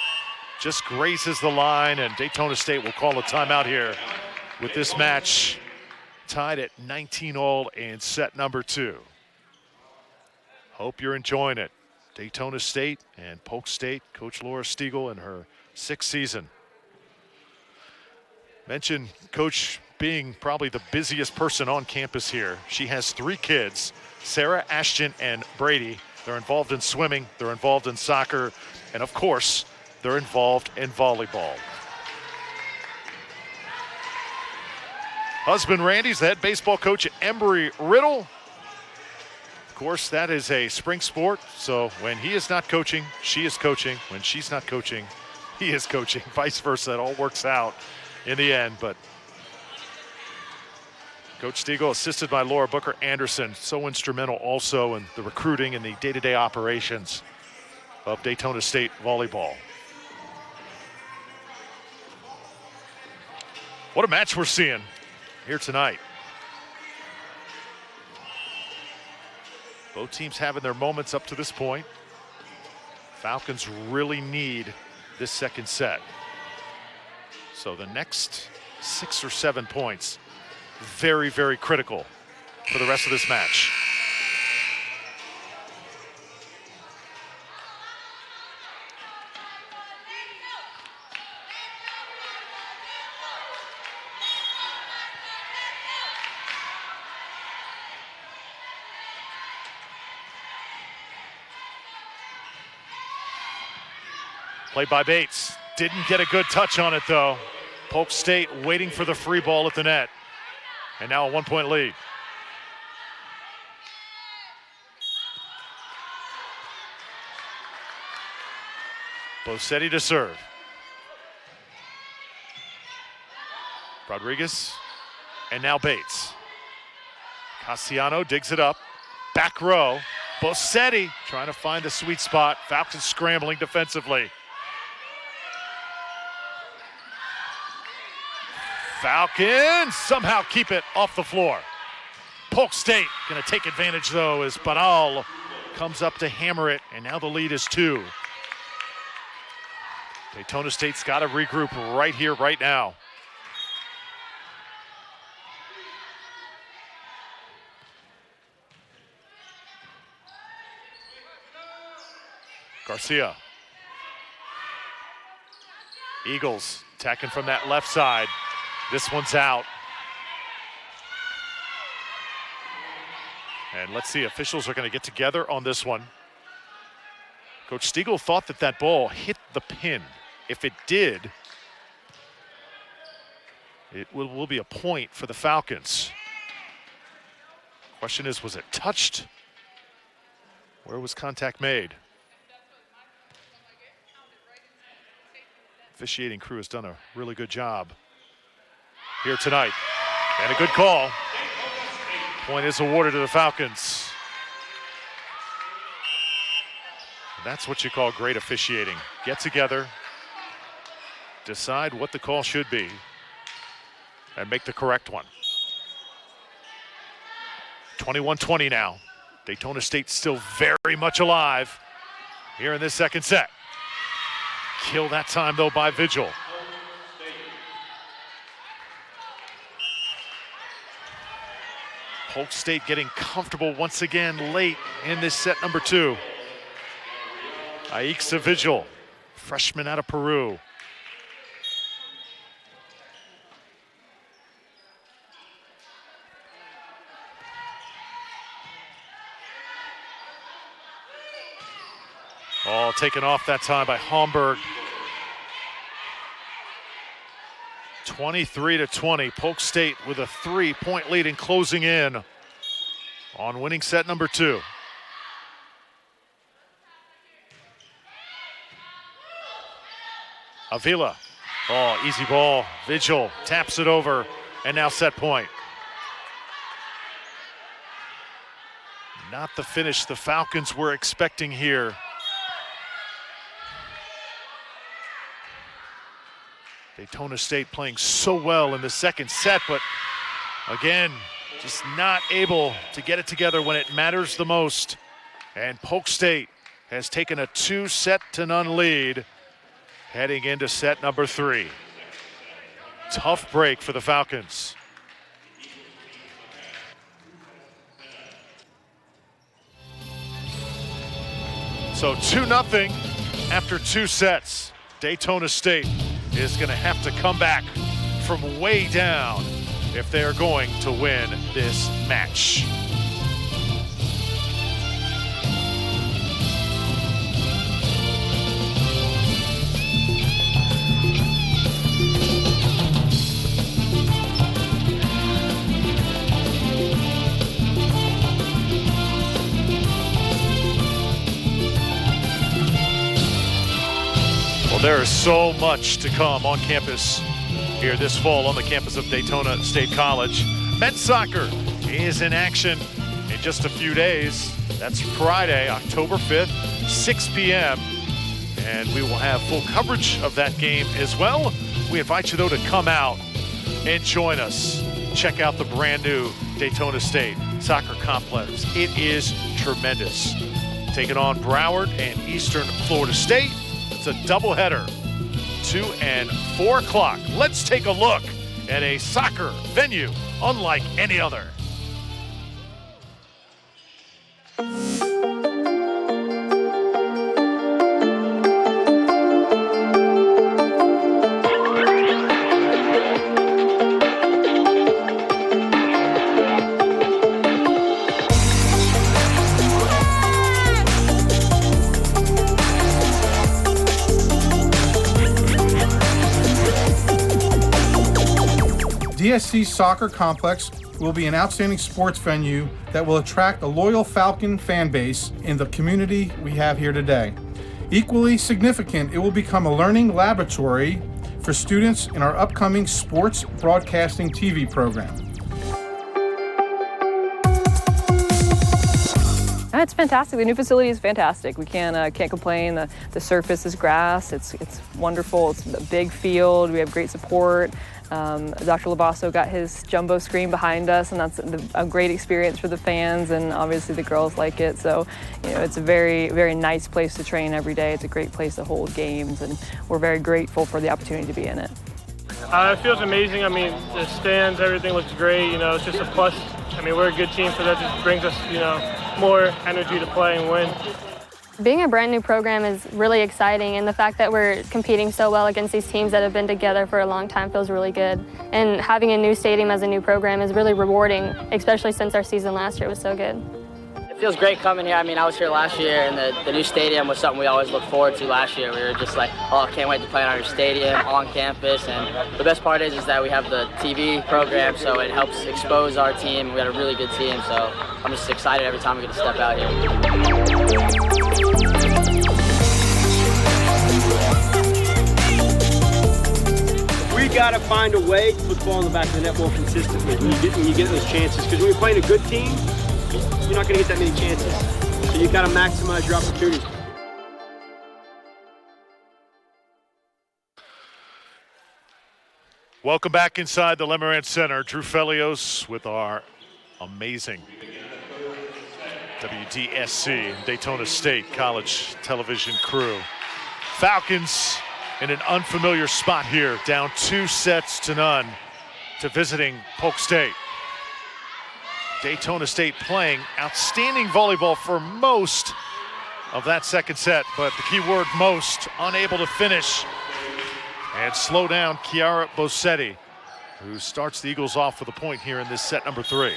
Just grazes the line, and Daytona State will call a timeout here with this match tied at 19-all in set number 2. Hope you're enjoying it. Daytona State and Polk State, Coach Laura Stiegel in her 6th season. Mentioned Coach being probably the busiest person on campus here. She has 3 kids, Sarah, Ashton, and Brady. They're involved in swimming, they're involved in soccer, and of course, they're involved in volleyball. Husband Randy's the head baseball coach at Embry-Riddle. Of course, that is a spring sport, so when he is not coaching, she is coaching. When she's not coaching, he is coaching. Vice versa, it all works out in the end. But Coach Stiegel, assisted by Laura Booker Anderson, so instrumental also in the recruiting and the day-to-day operations of Daytona State volleyball. What a match we're seeing here tonight. Both teams having their moments up to this point. Falcons really need this second set. So the next 6 or 7 points, very, very critical for the rest of this match. Played by Bates. Didn't get a good touch on it, though. Polk State waiting for the free ball at the net. And now a 1-point lead. Bosetti to serve. Rodriguez. And now Bates. Cassiano digs it up. Back row. Bosetti trying to find the sweet spot. Falcons scrambling defensively. Falcons somehow keep it off the floor. Polk State going to take advantage, though, as Baral comes up to hammer it, and now the lead is 2. Daytona State's got to regroup right here, right now. Garcia. Eagles attacking from that left side. This one's out. And let's see, officials are going to get together on this one. Coach Stiegel thought that that ball hit the pin. If it did, it will be a point for the Falcons. Question is, was it touched? Where was contact made? Officiating crew has done a really good job here tonight. And a good call. Point is awarded to the Falcons. That's what you call great officiating. Get together, decide what the call should be, and make the correct one. 21-20 now. Daytona State still very much alive here in this second set. Kill that time, though, by Vigil. Polk State getting comfortable once again late in this set number 2. Aixa Vigil, freshman out of Peru. Oh, taken off that time by Homburg. 23-20, Polk State with a 3-point lead and closing in on winning set number 2. Avila, oh, easy ball. Vigil taps it over, and now set point. Not the finish the Falcons were expecting here. Daytona State playing so well in the second set, but again, just not able to get it together when it matters the most. And Polk State has taken a 2-0 lead heading into set number 3. Tough break for the Falcons. So 2-0 after 2 sets. Daytona State is going to have to come back from way down if they are going to win this match. Well, there is so much to come on campus here this fall on the campus of Daytona State College. Men's soccer is in action in just a few days. That's Friday, October 5th, 6 p.m. And we will have full coverage of that game as well. We invite you, though, to come out and join us. Check out the brand new Daytona State Soccer Complex. It is tremendous. Taking on Broward and Eastern Florida State. It's a doubleheader, 2 and 4 o'clock. Let's take a look at a soccer venue unlike any other. DSC Soccer Complex will be an outstanding sports venue that will attract a loyal Falcon fan base in the community we have here today. Equally significant, it will become a learning laboratory for students in our upcoming sports broadcasting TV program. It's fantastic. The new facility is fantastic. We can't complain. The surface is grass. It's wonderful. It's a big field. We have great support. Dr. Labasso got his jumbo screen behind us, and that's a great experience for the fans, and obviously the girls like it. So, it's a very, very nice place to train every day. It's a great place to hold games, and we're very grateful for the opportunity to be in it. It feels amazing. I mean, the stands, everything looks great. It's just a plus. I mean, we're a good team, so that just brings us, more energy to play and win. Being a brand new program is really exciting, and the fact that we're competing so well against these teams that have been together for a long time feels really good. And having a new stadium as a new program is really rewarding, especially since our season last year was so good. It feels great coming here. I mean, I was here last year, and the new stadium was something we always looked forward to last year. We were just like, oh, I can't wait to play in our new stadium on campus. And the best part is that we have the TV program, so it helps expose our team. We got a really good team, so I'm just excited every time we get to step out here. We got to find a way to put the ball in the back of the net more consistently when you get those chances. Because when you're playing a good team, you're not going to get that many chances. So you got to maximize your opportunities. Welcome back inside the Lemerand Center. Drew Felios with our amazing WDSC Daytona State College television crew. Falcons in an unfamiliar spot here, down 2-0 to visiting Polk State. Daytona State playing outstanding volleyball for most of that second set, but the key word most, unable to finish and slow down Chiara Bossetti, who starts the Eagles off with a point here in this set number 3.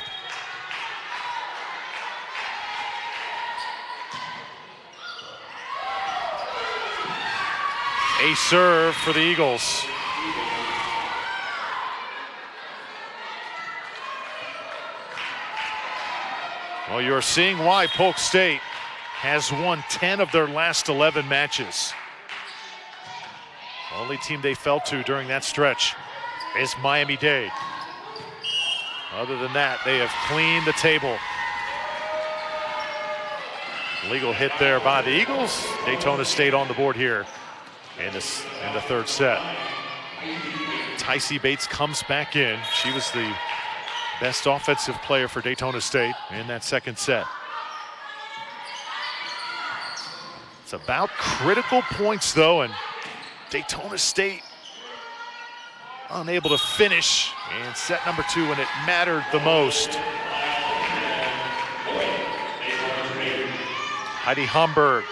A serve for the Eagles. Well, you're seeing why Polk State has won 10 of their last 11 matches. The only team they fell to during that stretch is Miami-Dade. Other than that, they have cleaned the table. Legal hit there by the Eagles. Daytona State on the board here in the third set. Tycee Bates comes back in. She was the best offensive player for Daytona State in that second set. It's about critical points though, and Daytona State unable to finish in set number 2 when it mattered the most. Heidi Homburg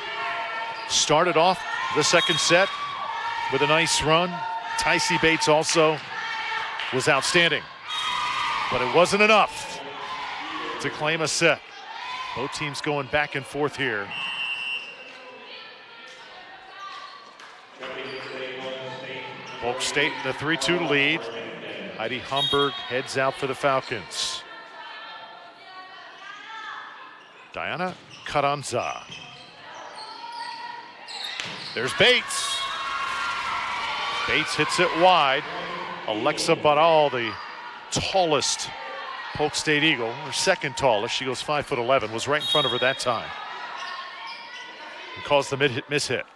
started off the second set with a nice run. Tycee Bates also was outstanding, but it wasn't enough to claim a set. Both teams going back and forth here. Polk State the 3-2 lead. Heidi Homburg heads out for the Falcons. Diana Carranza. There's Bates. Bates hits it wide. Alexa Barral, the tallest Polk State Eagle, or second tallest, she goes 5'11", was right in front of her that time. And caused the miss hit.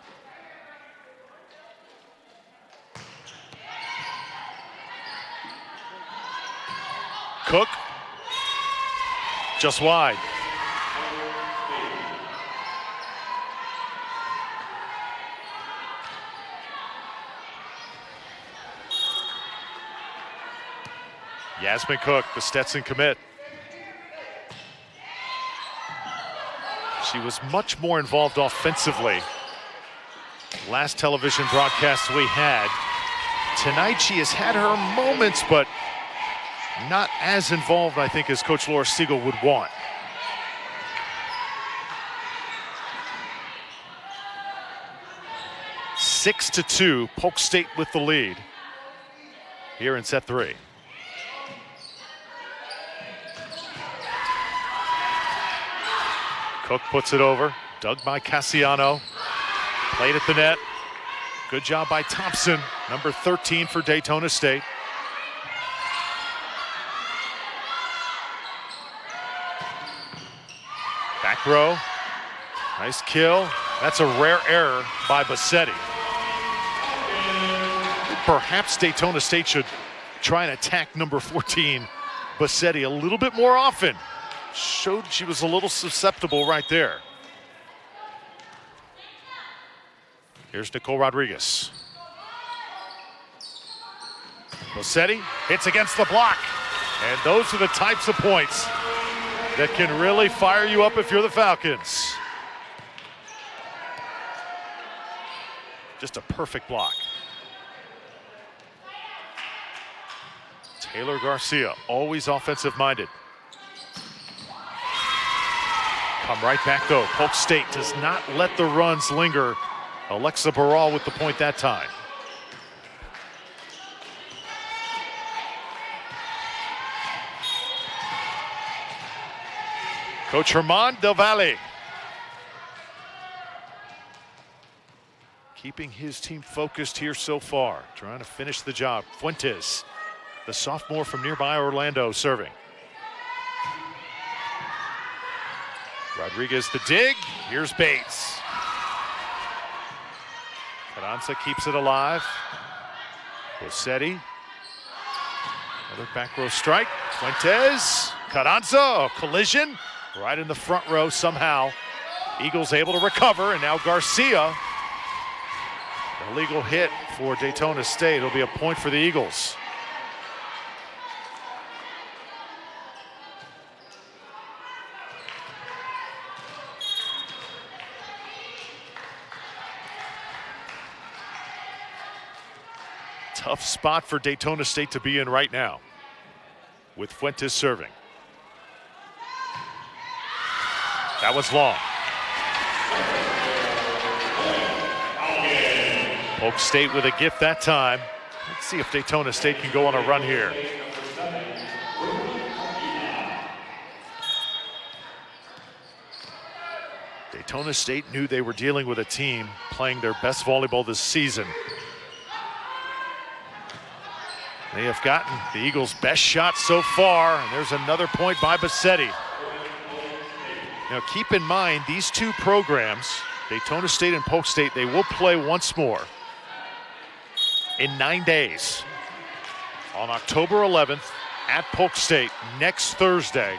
Cook, just wide. Yasmin Cook, the Stetson commit. She was much more involved offensively last television broadcast we had. Tonight she has had her moments, but not as involved, I think, as Coach Laura Siegel would want. Six to 2, Polk State with the lead here in set 3. Cook puts it over, dug by Cassiano, played at the net. Good job by Thompson, number 13 for Daytona State. Back row, nice kill. That's a rare error by Bassetti. Perhaps Daytona State should try and attack number 14, Bassetti, a little bit more often. Showed she was a little susceptible right there. Here's Nicole Rodriguez. Bassetti hits against the block. And those are the types of points that can really fire you up if you're the Falcons. Just a perfect block. Taylor Garcia, always offensive-minded. Come right back though. Polk State does not let the runs linger. Alexa Barral with the point that time. Coach Herman Del Valle keeping his team focused here so far, trying to finish the job. Fuentes, the sophomore from nearby Orlando, serving. Rodriguez the dig. Here's Bates. Carranza keeps it alive. Bassetti. Another back row strike. Fuentes. Carranza. A collision right in the front row somehow. Eagles able to recover, and now Garcia. Illegal hit for Daytona State. It'll be a point for the Eagles. Tough spot for Daytona State to be in right now, with Fuentes serving. That was long. Polk State with a gift that time. Let's see if Daytona State can go on a run here. Daytona State knew they were dealing with a team playing their best volleyball this season. They have gotten the Eagles' best shot so far, and there's another point by Bassetti. Now keep in mind, these two programs, Daytona State and Polk State, they will play once more. in 9 days. On October 11th at Polk State next Thursday,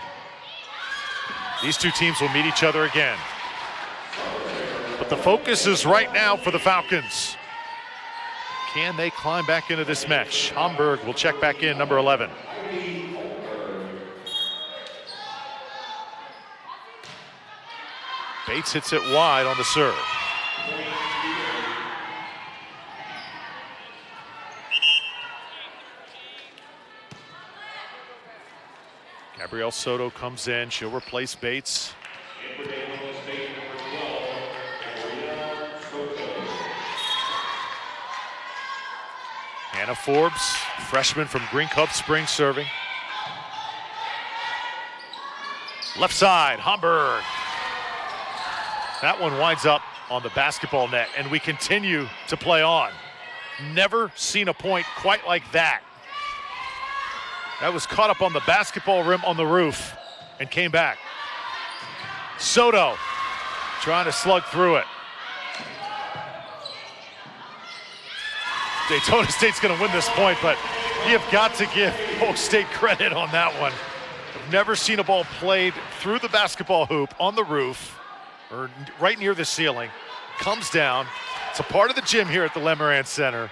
these two teams will meet each other again. But the focus is right now for the Falcons. Can they climb back into this match? Hamburg will check back in, number 11. Bates hits it wide on the serve. Gabrielle Soto comes in. She'll replace Bates. Hannah Forbes, freshman from Green Cove Springs, serving. Left side, Hamburg. That one winds up on the basketball net, and we continue to play on. Never seen a point quite like that. That was caught up on the basketball rim on the roof and came back. Soto trying to slug through it. Daytona State's going to win this point, but you have got to give Polk State credit on that one. I've never seen a ball played through the basketball hoop on the roof or right near the ceiling. Comes down. It's a part of the gym here at the Lemerand Center.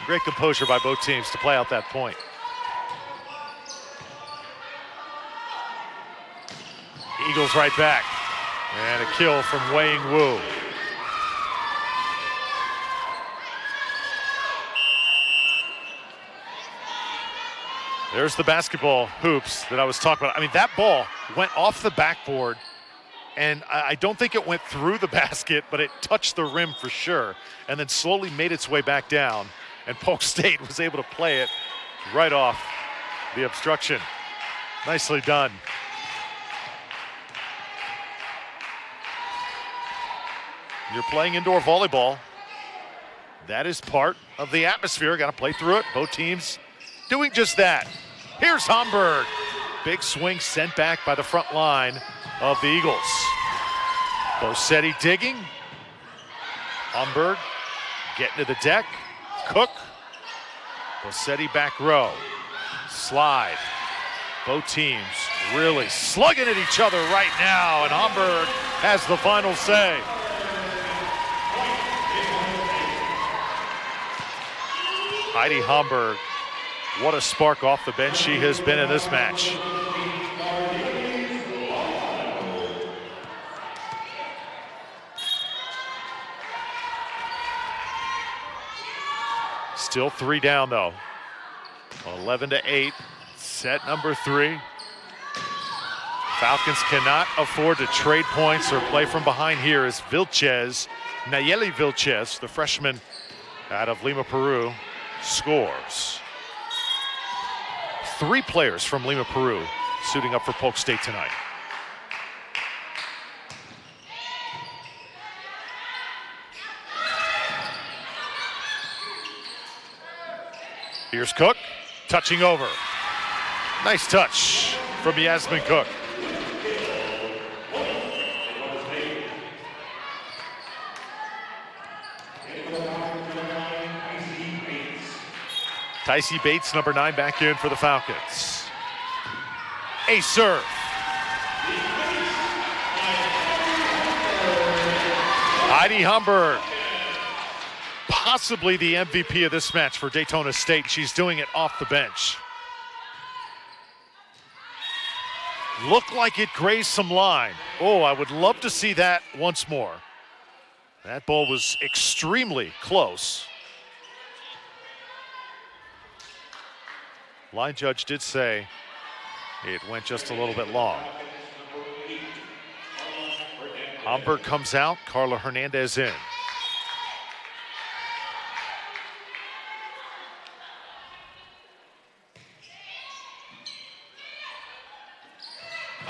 Great composure by both teams to play out that point. Eagles right back. And a kill from Wei Wu. There's the basketball hoops that I was talking about. I mean, that ball went off the backboard, and I don't think it went through the basket, but it touched the rim for sure, and then slowly made its way back down, and Polk State was able to play it right off the obstruction. Nicely done. You're playing indoor volleyball. That is part of the atmosphere. Got to play through it. Both teams doing just that. Here's Hamburg. Big swing sent back by the front line of the Eagles. Bosetti digging. Hamburg getting to the deck. Cook. Bosetti back row. Slide. Both teams really slugging at each other right now, and Hamburg has the final say. Heidi Hamburg, what a spark off the bench she has been in this match. Still 3 down though. 11-8, set number 3. Falcons cannot afford to trade points or play from behind here as Nayeli Vilches, the freshman out of Lima, Peru, scores. 3 players from Lima, Peru suiting up for Polk State tonight. Here's Cook, touching over. Nice touch from Yasmin Cook. Tycee Bates, number 9, back in for the Falcons. A serve. Heidi Hamburg, possibly the MVP of this match for Daytona State. She's doing it off the bench. Looked like it grazed some line. Oh, I would love to see that once more. That ball was extremely close. Line judge did say it went just a little bit long. Hamburg comes out, Carla Hernandez in.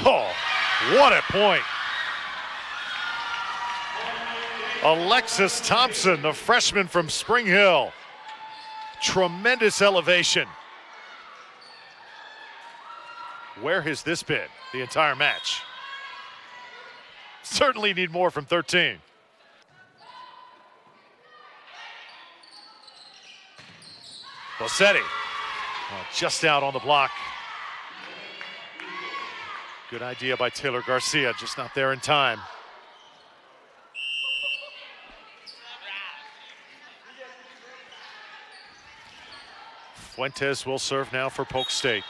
Oh, what a point. Alexis Thompson, the freshman from Spring Hill. Tremendous elevation. Where has this been the entire match? Certainly need more from 13. Bossetti just out on the block. Good idea by Taylor Garcia, just not there in time. Fuentes will serve now for Polk State.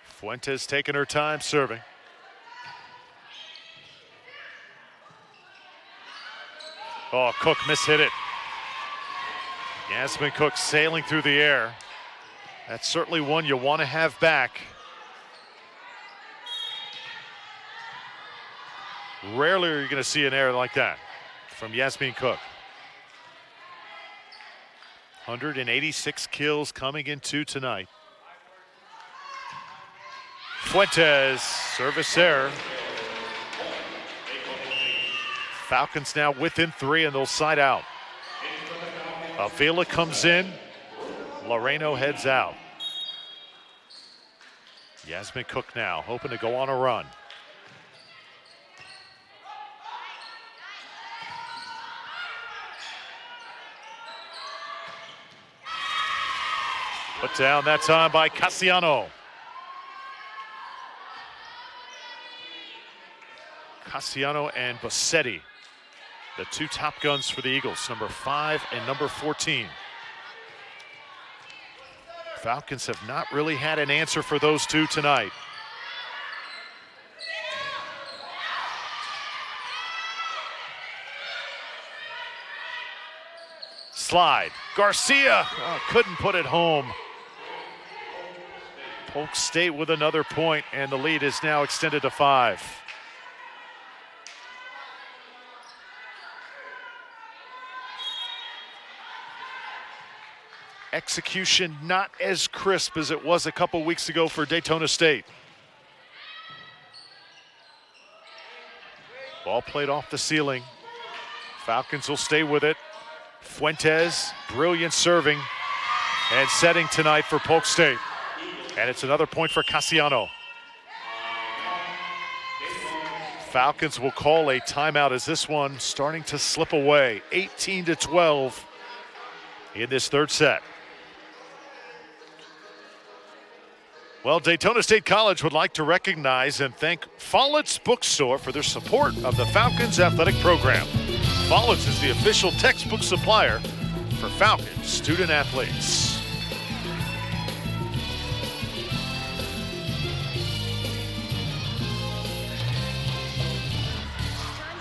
Fuentes taking her time serving. Oh, Cook mishit it. Yasmin Cook sailing through the air. That's certainly one you want to have back. Rarely are you going to see an error like that from Yasmin Cook. 186 kills coming into tonight. Fuentes, service error. Falcons now within 3 and they'll side out. Avila comes in. Loreno heads out. Yasmin Cook now hoping to go on a run. Put down that time by Cassiano. Cassiano and Bossetti, the two top guns for the Eagles, number 5 and number 14. Falcons have not really had an answer for those two tonight. Slide. Garcia couldn't put it home. Polk State with another point, and the lead is now extended to 5. Execution not as crisp as it was a couple weeks ago for Daytona State. Ball played off the ceiling. Falcons will stay with it. Fuentes, brilliant serving and setting tonight for Polk State. And it's another point for Cassiano. Falcons will call a timeout as this one starting to slip away. 18-12 in this third set. Well, Daytona State College would like to recognize and thank Follett's Bookstore for their support of the Falcons athletic program. Follett's is the official textbook supplier for Falcons student athletes.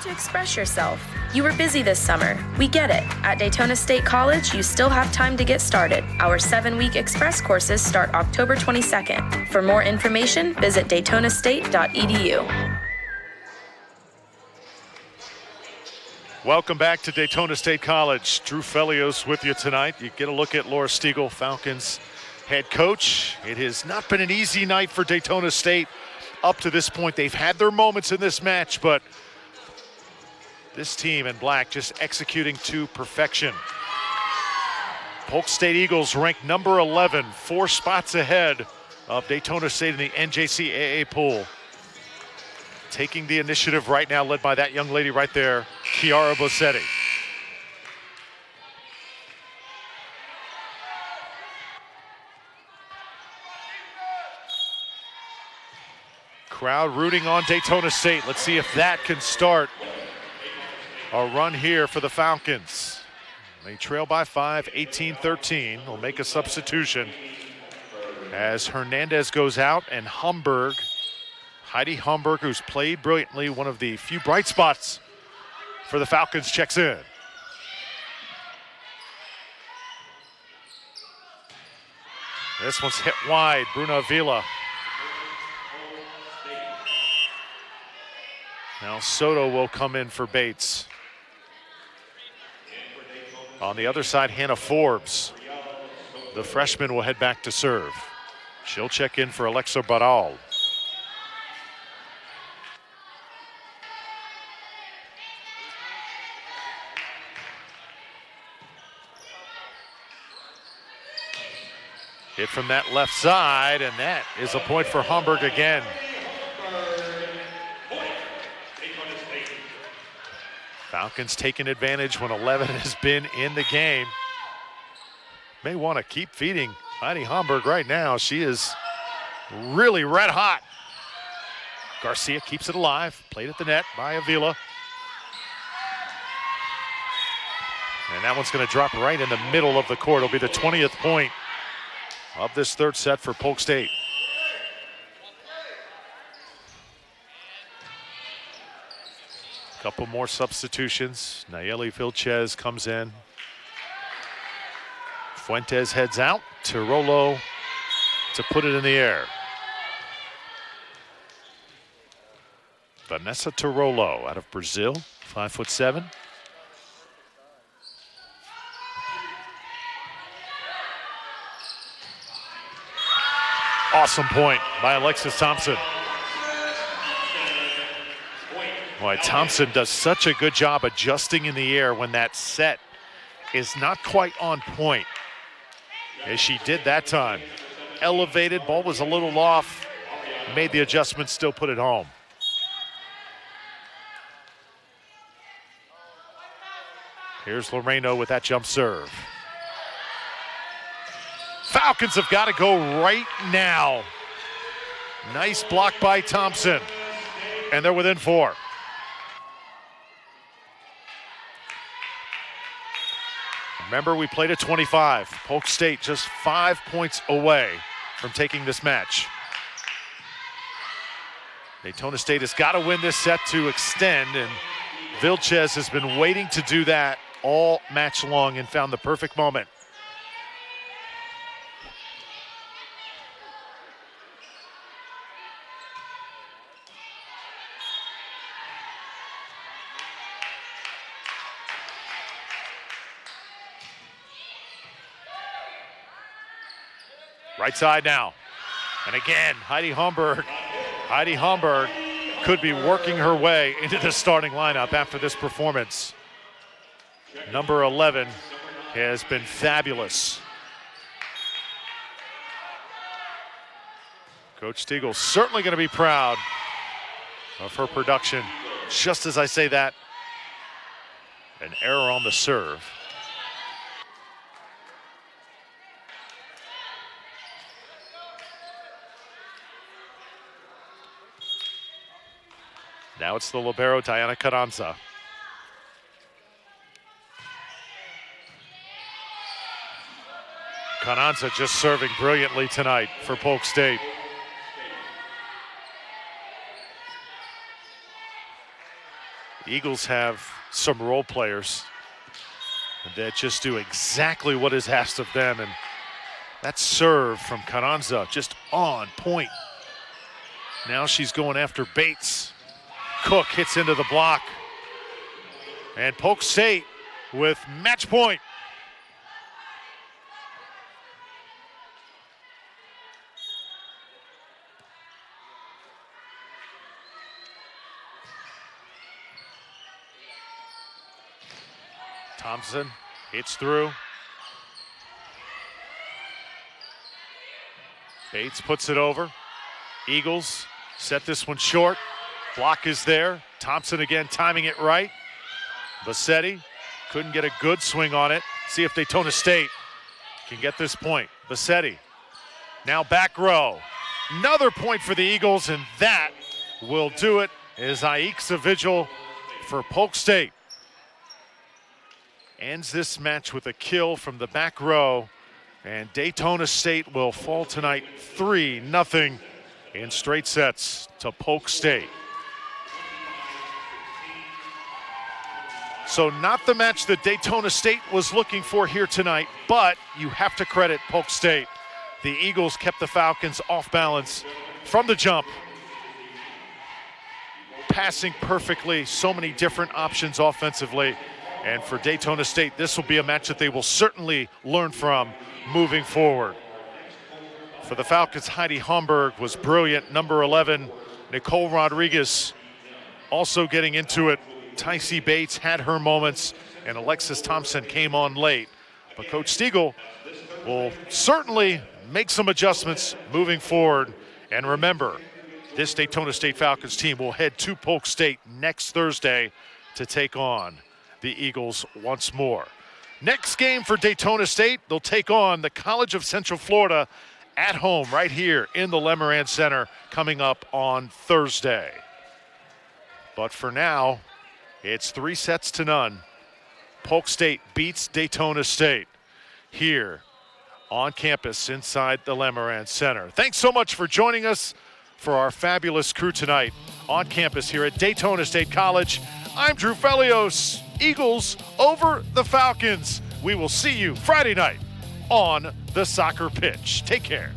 To express yourself. You were busy this summer. We get it. At Daytona State College, you still have time to get started. Our 7-week express courses start October 22nd. For more information, visit daytonastate.edu. Welcome back to Daytona State College. Drew Felios with you tonight. You get a look at Laura Stiegel, Falcons head coach. It has not been an easy night for Daytona State up to this point. They've had their moments in this match, but this team in black just executing to perfection. Polk State Eagles ranked number 11, 4 spots ahead of Daytona State in the NJCAA pool. Taking the initiative right now, led by that young lady right there, Chiara Bossetti. Crowd rooting on Daytona State. Let's see if that can start a run here for the Falcons. They trail by 5, 18-13. Will make a substitution as Hernandez goes out and Humberg, Heidi Humberg, who's played brilliantly, one of the few bright spots for the Falcons, checks in. This one's hit wide, Bruna Avila. Now Soto will come in for Bates. On the other side, Hannah Forbes, the freshman, will head back to serve. She'll check in for Alexa Baral. Hit from that left side, and that is a point for Hamburg again. Falcons taking advantage when 11 has been in the game. May want to keep feeding Heidi Hamburg right now. She is really red hot. Garcia keeps it alive. Played at the net by Avila. And that one's going to drop right in the middle of the court. It'll be the 20th point of this third set for Polk State. Couple more substitutions. Nayeli Vilches comes in. Fuentes heads out. Tirolo to put it in the air. Vanessa Tirolo out of Brazil, 5'7". Awesome point by Alexis Thompson. Boy, Thompson does such a good job adjusting in the air when that set is not quite on point, as she did that time. Elevated, ball was a little off, made the adjustment, still put it home. Here's Loreno with that jump serve. Falcons have got to go right now. Nice block by Thompson, and they're within 4. Remember, we played at 25. Polk State just 5 points away from taking this match. Daytona State has got to win this set to extend, and Vilches has been waiting to do that all match long and found the perfect moment. Right side now. And again, Heidi Hamburg could be working her way into the starting lineup after this performance. Number 11 has been fabulous. Coach Stiegel certainly going to be proud of her production. Just as I say that, an error on the serve. Now it's the libero, Diana Carranza. Carranza just serving brilliantly tonight for Polk State. The Eagles have some role players that just do exactly what is asked of them, and that serve from Carranza just on point. Now she's going after Bates. Cook hits into the block. And Polk State with match point. Thompson hits through. Bates puts it over. Eagles set this one short. Block is there. Thompson again timing it right. Bassetti couldn't get a good swing on it. See if Daytona State can get this point. Bassetti now back row. Another point for the Eagles, and that will do it as Aixa Vigil for Polk State ends this match with a kill from the back row, and Daytona State will fall tonight 3-0 in straight sets to Polk State. So not the match that Daytona State was looking for here tonight, but you have to credit Polk State. The Eagles kept the Falcons off balance from the jump, passing perfectly, so many different options offensively. And for Daytona State, this will be a match that they will certainly learn from moving forward. For the Falcons, Heidi Hamburg was brilliant. Number 11, Nicole Rodriguez, also getting into it. Tycee Bates had her moments, and Alexis Thompson came on late. But Coach Stiegel will certainly make some adjustments moving forward. And remember, this Daytona State Falcons team will head to Polk State next Thursday to take on the Eagles once more. Next game for Daytona State, they'll take on the College of Central Florida at home right here in the Lemerand Center coming up on Thursday. But for now, it's 3-0. Polk State beats Daytona State here on campus inside the Lemerand Center. Thanks so much for joining us for our fabulous crew tonight on campus here at Daytona State College. I'm Drew Felios. Eagles over the Falcons. We will see you Friday night on the soccer pitch. Take care.